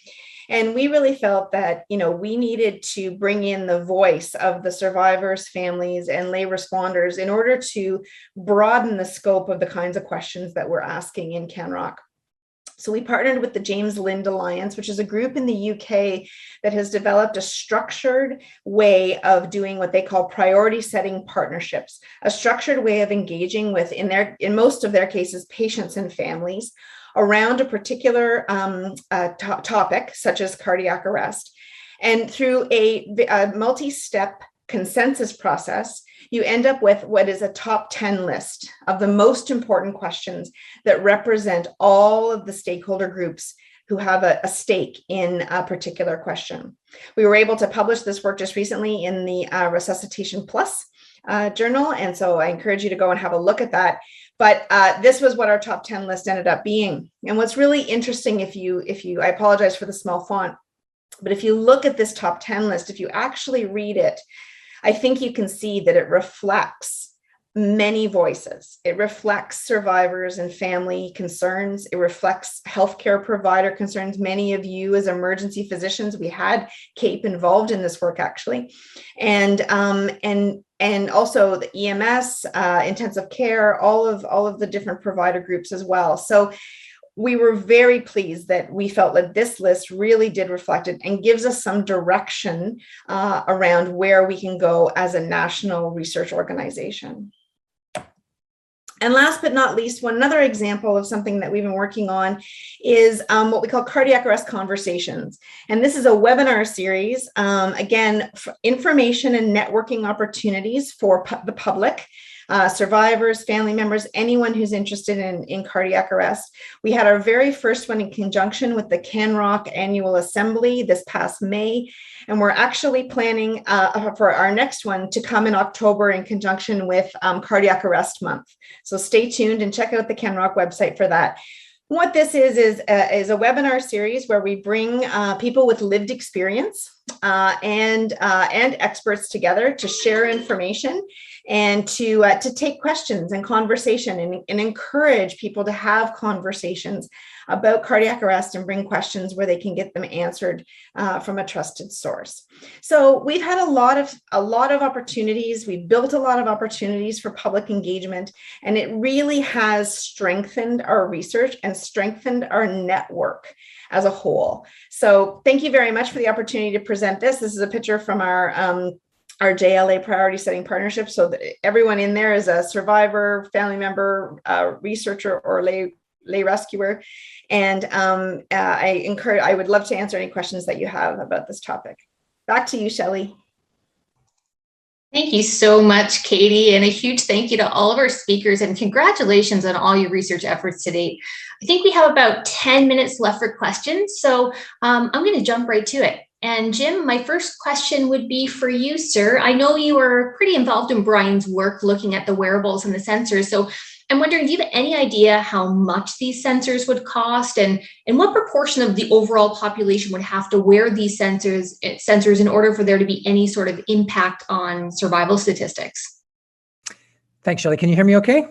And we really felt that, we needed to bring in the voice of the survivors, families, and lay responders in order to broaden the scope of the kinds of questions that we're asking in CanROC. So we partnered with the James Lind Alliance, which is a group in the UK that has developed a structured way of doing what they call priority setting partnerships, a structured way of engaging with, in most of their cases, patients and families around a particular topic, such as cardiac arrest. And through a multi-step consensus process, you end up with what is a top 10 list of the most important questions that represent all of the stakeholder groups who have a stake in a particular question. We were able to publish this work just recently in the Resuscitation Plus journal. And so I encourage you to go and have a look at that. But this was what our top 10 list ended up being. And what's really interesting, I apologize for the small font, but if you look at this top 10 list, if you actually read it, I think you can see that it reflects many voices. It reflects survivors and family concerns. It reflects healthcare provider concerns. Many of you as emergency physicians, we had CAEP involved in this work actually. And also the EMS, intensive care, all of the different provider groups as well. So we were very pleased that we felt that this list really did reflect it and gives us some direction around where we can go as a national research organization. And last but not least, another example of something that we've been working on is what we call cardiac arrest conversations. And this is a webinar series, again, information and networking opportunities for the public, survivors, family members, anyone who's interested in cardiac arrest. We had our very first one in conjunction with the CanROC Annual Assembly this past May. And we're actually planning for our next one to come in October in conjunction with Cardiac Arrest Month. So stay tuned and check out the CanROC website for that. What this is a webinar series where we bring people with lived experience and experts together to share information and to take questions and conversation and encourage people to have conversations about cardiac arrest and bring questions where they can get them answered from a trusted source. So we've had a lot of opportunities. We've built a lot of opportunities for public engagement, and it really has strengthened our research and strengthened our network as a whole. So thank you very much for the opportunity to present this. This is a picture from our JLA priority setting partnership. So that everyone in there is a survivor, family member, researcher, or lay lay rescuer. And I would love to answer any questions that you have about this topic. Back to you, Shelley. Thank you so much, Katie, and a huge thank you to all of our speakers, and congratulations on all your research efforts to date. I think we have about 10 minutes left for questions, so I'm going to jump right to it. And Jim, my first question would be for you, sir. I know you were pretty involved in Brian's work looking at the wearables and the sensors, so I'm wondering, do you have any idea how much these sensors would cost, and what proportion of the overall population would have to wear these sensors in order for there to be any sort of impact on survival statistics? Thanks, Shelley. Can you hear me okay?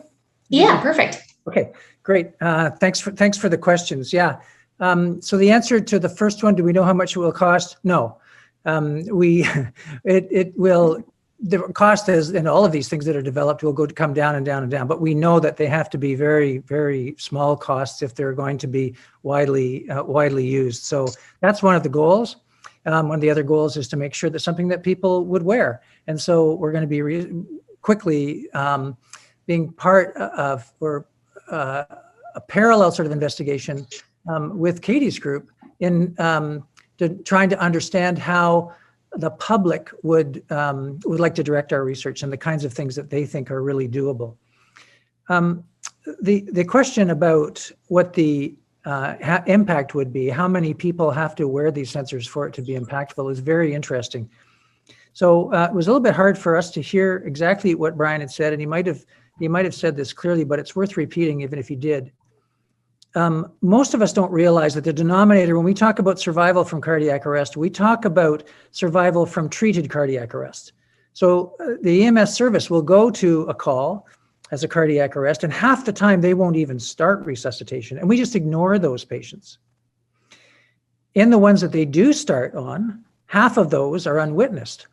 Yeah, perfect. Okay, great. Thanks for the questions. Yeah. So the answer to the first one, do we know how much it will cost? No. It will. The cost is in all of these things that are developed will come down and down and down, but we know that they have to be very, very small costs if they're going to be widely used. So that's one of the goals. One of the other goals is to make sure that something that people would wear. And so we're going to be quickly being part of a parallel sort of investigation with Katie's group in trying to understand how the public would like to direct our research and the kinds of things that they think are really doable. The question about what the impact would be, how many people have to wear these sensors for it to be impactful, is very interesting. So it was a little bit hard for us to hear exactly what Brian had said, and he might have said this clearly, but it's worth repeating even if he did. Most of us don't realize that the denominator, when we talk about survival from cardiac arrest, we talk about survival from treated cardiac arrest. So the EMS service will go to a call as a cardiac arrest, and half the time they won't even start resuscitation, and we just ignore those patients. In the ones that they do start on, half of those are unwitnessed.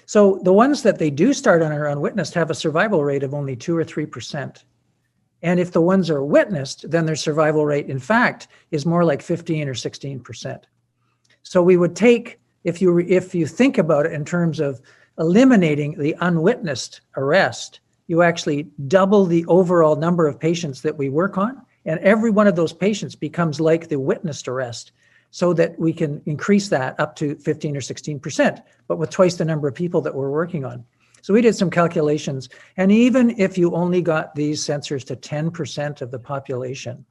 So the ones that they do start on are unwitnessed have a survival rate of only 2 or 3%. And if the ones are witnessed, then their survival rate, in fact, is more like 15 or 16%. So we would take, if you think about it in terms of eliminating the unwitnessed arrest, you actually double the overall number of patients that we work on, and every one of those patients becomes like the witnessed arrest, so that we can increase that up to 15 or 16%, but with twice the number of people that we're working on. So we did some calculations, and even if you only got these sensors to 10% of the population,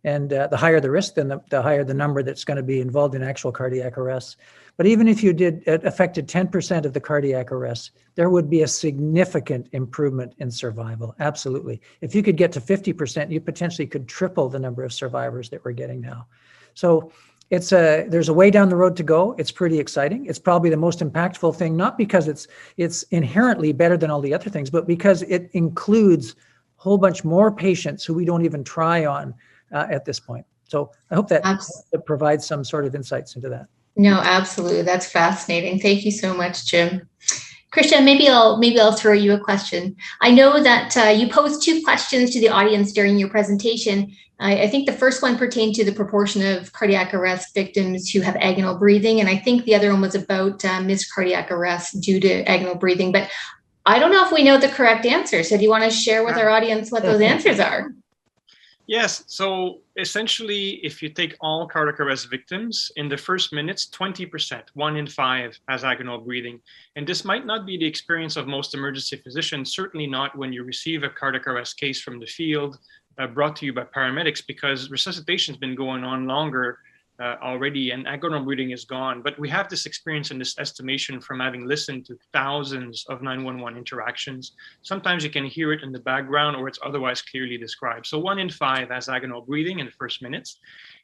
and the higher the risk, then the higher the number that's going to be involved in actual cardiac arrests. But even if you affected 10% of the cardiac arrests, there would be a significant improvement in survival. Absolutely. If you could get to 50%, you potentially could triple the number of survivors that we're getting now. So there's a way down the road to go. It's pretty exciting. It's probably the most impactful thing, not because it's inherently better than all the other things, but because it includes a whole bunch more patients who we don't even try on at this point. So I hope that provides some sort of insights into that. No, absolutely. That's fascinating. Thank you so much, Jim. Christian, maybe I'll throw you a question. I know that you posed 2 questions to the audience during your presentation. I think the first one pertained to the proportion of cardiac arrest victims who have agonal breathing, and I think the other one was about missed cardiac arrest due to agonal breathing. But I don't know if we know the correct answer. So do you want to share with our audience what those answers are? Yes. So essentially, if you take all cardiac arrest victims, in the first minutes, 20%, 1 in 5 has agonal breathing. And this might not be the experience of most emergency physicians, certainly not when you receive a cardiac arrest case from the field brought to you by paramedics, because resuscitation has been going on longer already and agonal breathing is gone. But we have this experience and this estimation from having listened to thousands of 911 interactions. Sometimes you can hear it in the background or it's otherwise clearly described. So 1 in 5 has agonal breathing in the first minutes.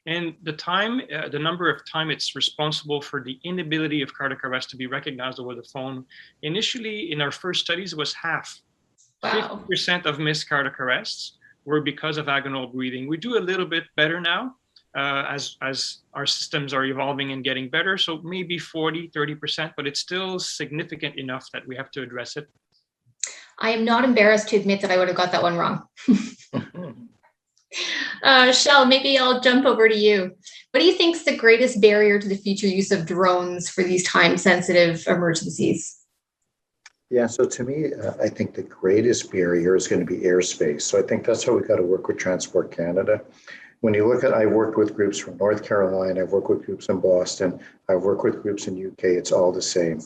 And the number of time it's responsible for the inability of cardiac arrest to be recognized over the phone, initially in our first studies was half. Wow. 50% of missed cardiac arrests were because of agonal breathing. We do a little bit better now as our systems are evolving and getting better. So maybe 40, 30%, but it's still significant enough that we have to address it. I am not embarrassed to admit that I would have got that one wrong. Shell, maybe I'll jump over to you. What do you think is the greatest barrier to the future use of drones for these time-sensitive emergencies? Yeah, so to me, I think the greatest barrier is going to be airspace. So I think that's how we got to work with Transport Canada. When you look at, I worked with groups from North Carolina, I've worked with groups in Boston, I've worked with groups in UK, it's all the same.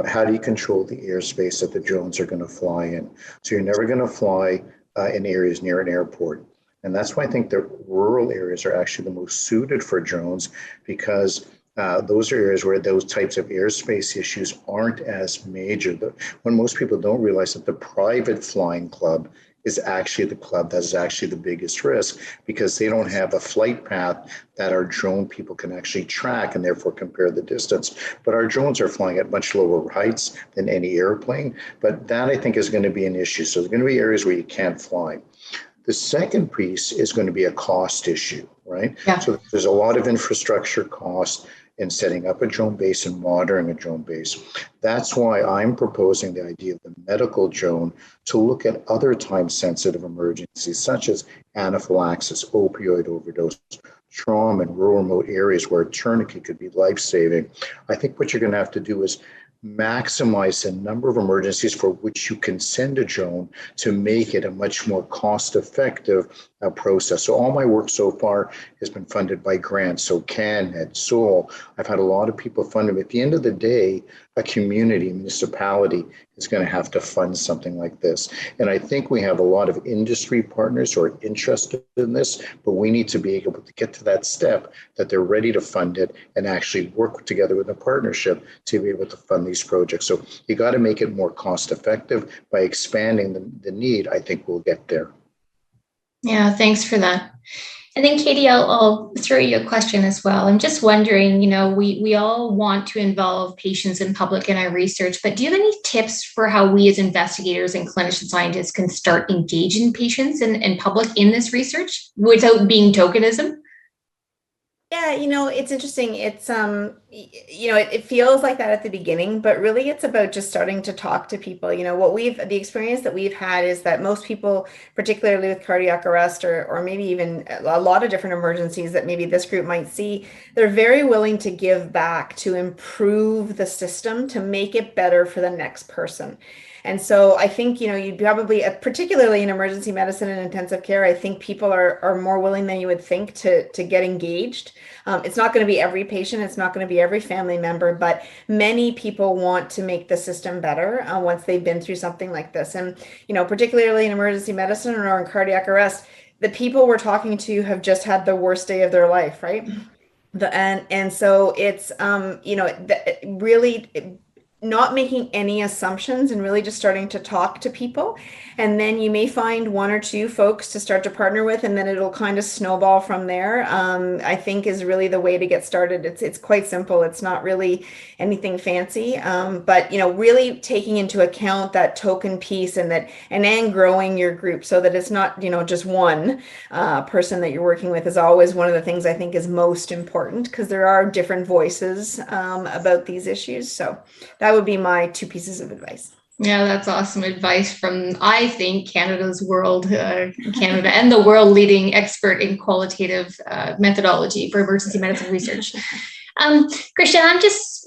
How do you control the airspace that the drones are going to fly in? So you're never going to fly in areas near an airport. And that's why I think the rural areas are actually the most suited for drones, because those are areas where those types of airspace issues aren't as major. When most people don't realize that the private flying club is actually the club that's actually the biggest risk, because they don't have a flight path that our drone people can actually track and therefore compare the distance. But our drones are flying at much lower heights than any airplane. But that, I think, is going to be an issue. So there's going to be areas where you can't fly. The second piece is going to be a cost issue, right? Yeah. So there's a lot of infrastructure cost in setting up a drone base and monitoring a drone base. That's why I'm proposing the idea of the medical drone to look at other time-sensitive emergencies, such as anaphylaxis, opioid overdose, trauma in rural remote areas where a tourniquet could be life-saving. I think what you're going to have to do is maximize the number of emergencies for which you can send a drone to make it a much more cost-effective process. So all my work so far has been funded by grants. So CanROC, SOL, I've had a lot of people fund them. At the end of the day, a community, municipality is going to have to fund something like this. And I think we have a lot of industry partners who are interested in this, but we need to be able to get to that step that they're ready to fund it and actually work together with a partnership to be able to fund these projects. So you got to make it more cost effective by expanding the need. I think we'll get there. Yeah, thanks for that. And then Katie, I'll throw you a question as well. I'm just wondering, we all want to involve patients and public in our research, but do you have any tips for how we as investigators and clinician scientists can start engaging patients and public in this research without being tokenism? Yeah, it's interesting. It's, it feels like that at the beginning, but really it's about just starting to talk to people. The experience that we've had is that most people, particularly with cardiac arrest or maybe even a lot of different emergencies that maybe this group might see, they're very willing to give back to improve the system, to make it better for the next person. And so I think, you'd probably, particularly in emergency medicine and intensive care, I think people are more willing than you would think to get engaged. It's not going to be every patient, it's not going to be every family member, but many people want to make the system better once they've been through something like this. And, particularly in emergency medicine or in cardiac arrest, the people we're talking to have just had the worst day of their life, right? And so it's, really not making any assumptions and really just starting to talk to people. And then you may find one or two folks to start to partner with, and then it'll kind of snowball from there. I think is really the way to get started. It's quite simple. It's not really anything fancy, but really taking into account that token piece and then growing your group so that it's not just one person that you're working with is always one of the things I think is most important, because there are different voices about these issues. So that would be my 2 pieces of advice. Yeah, that's awesome advice from, I think, Canada's Canada and the world leading expert in qualitative methodology for emergency medicine research. Christian,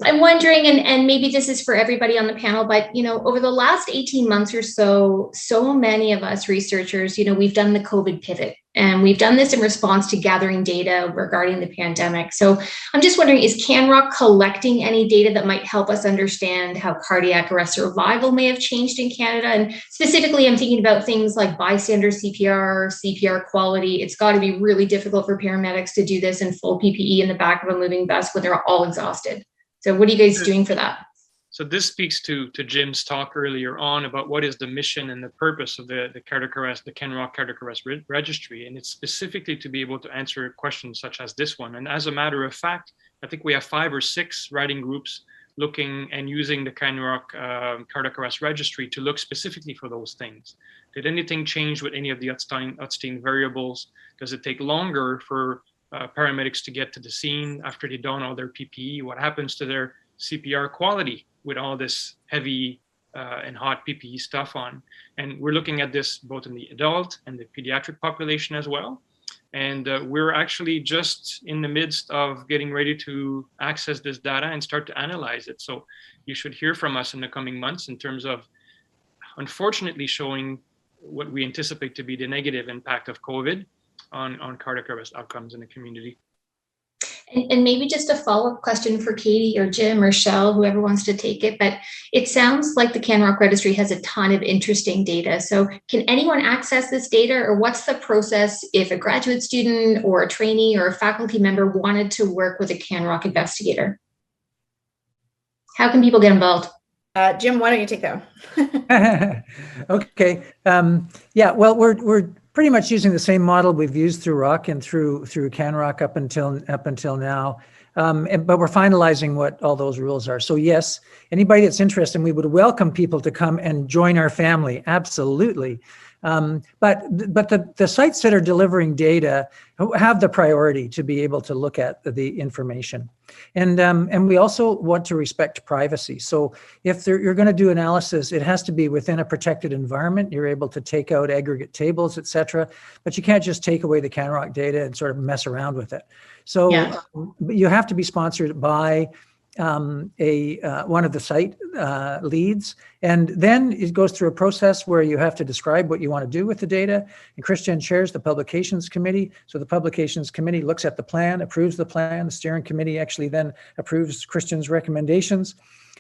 I'm wondering, and maybe this is for everybody on the panel, but, over the last 18 months or so many of us researchers, we've done the COVID pivot, and we've done this in response to gathering data regarding the pandemic. So I'm just wondering, is CanROC collecting any data that might help us understand how cardiac arrest survival may have changed in Canada? And specifically, I'm thinking about things like bystander CPR quality. It's got to be really difficult for paramedics to do this in full PPE in the back of a moving bus when they're all exhausted. So what are you guys doing for that? So this speaks to Jim's talk earlier on about what is the mission and the purpose of the cardiac arrest, the CanROC cardiac arrest registry. And it's specifically to be able to answer questions such as this one. And as a matter of fact, I think we have 5 or 6 writing groups looking and using the CanROC cardiac arrest registry to look specifically for those things. Did anything change with any of the outstanding variables? Does it take longer for paramedics to get to the scene after they don all their PPE? What happens to their CPR quality with all this heavy and hot PPE stuff on? And we're looking at this both in the adult and the pediatric population as well. And we're actually just in the midst of getting ready to access this data and start to analyze it. So you should hear from us in the coming months in terms of, unfortunately, showing what we anticipate to be the negative impact of COVID on cardiac arrest outcomes in the community. And maybe just a follow-up question for Katie or Jim or Shell, whoever wants to take it, but it sounds like the CanROC registry has a ton of interesting data. So can anyone access this data, or what's the process if a graduate student or a trainee or a faculty member wanted to work with a CanROC investigator? How can people get involved? Jim, why don't you take that one? Okay. Yeah, well, we're pretty much using the same model we've used through ROC and through CanROC up until now. But we're finalizing what all those rules are. So yes, anybody that's interested, we would welcome people to come and join our family. Absolutely. But the sites that are delivering data have the priority to be able to look at the information. And we also want to respect privacy. So if you're going to do analysis, it has to be within a protected environment. You're able to take out aggregate tables, et cetera, but you can't just take away the CanROC data and sort of mess around with it. So you have to be sponsored by one of the site leads, and then it goes through a process where you have to describe what you want to do with the data. And Christian chairs the publications committee. So the publications committee looks at the plan, approves the plan. The steering committee actually then approves Christian's recommendations,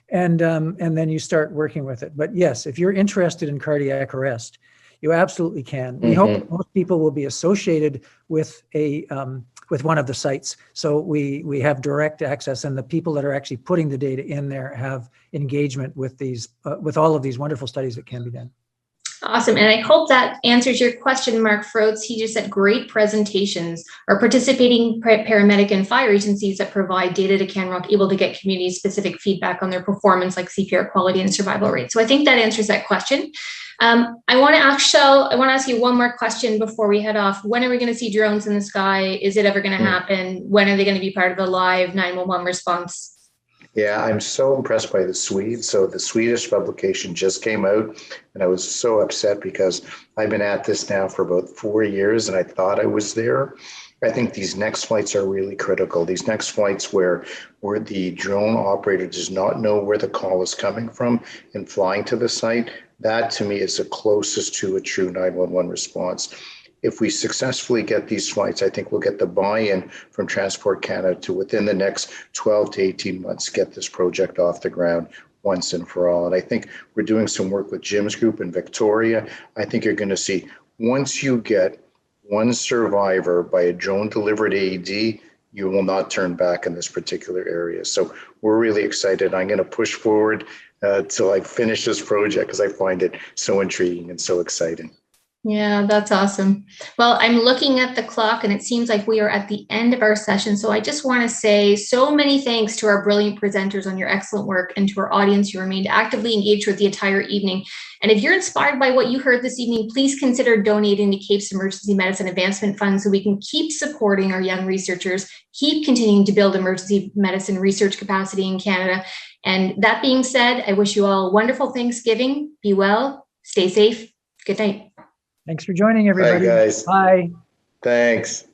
and then you start working with it. But yes, if you're interested in cardiac arrest, you absolutely can. We hope most people will be associated with with one of the sites, so we have direct access, and the people that are actually putting the data in there have engagement with these with all of these wonderful studies that can be done. Awesome, and I hope that answers your question, Mark Froats. He just said great presentations. Are participating paramedic and fire agencies that provide data to CanROC able to get community-specific feedback on their performance, like CPR quality and survival rate? So I think that answers that question. I want to ask Shell, I want to ask you one more question before we head off. When are we going to see drones in the sky? Is it ever going to happen? When are they going to be part of a live 911 response? Yeah, I'm so impressed by the Swedes. So the Swedish publication just came out, and I was so upset because I've been at this now for about 4 years, and I thought I was there. I think these next flights are really critical. These next flights where the drone operator does not know where the call is coming from and flying to the site, that to me is the closest to a true 911 response. If we successfully get these flights, I think we'll get the buy-in from Transport Canada to, within the next 12 to 18 months, get this project off the ground once and for all. And I think we're doing some work with Jim's group in Victoria. I think you're going to see, once you get one survivor by a drone-delivered AED, you will not turn back in this particular area. So we're really excited. I'm going to push forward till I finish this project because I find it so intriguing and so exciting. Yeah, that's awesome. Well, I'm looking at the clock and it seems like we are at the end of our session. So I just want to say so many thanks to our brilliant presenters on your excellent work, and to our audience who remained actively engaged with the entire evening. And if you're inspired by what you heard this evening, please consider donating to CAEP's Emergency Medicine Advancement Fund so we can keep supporting our young researchers, keep continuing to build emergency medicine research capacity in Canada. And that being said, I wish you all a wonderful Thanksgiving. Be well, stay safe. Good night. Thanks for joining, everybody. Bye, guys. Bye. Thanks.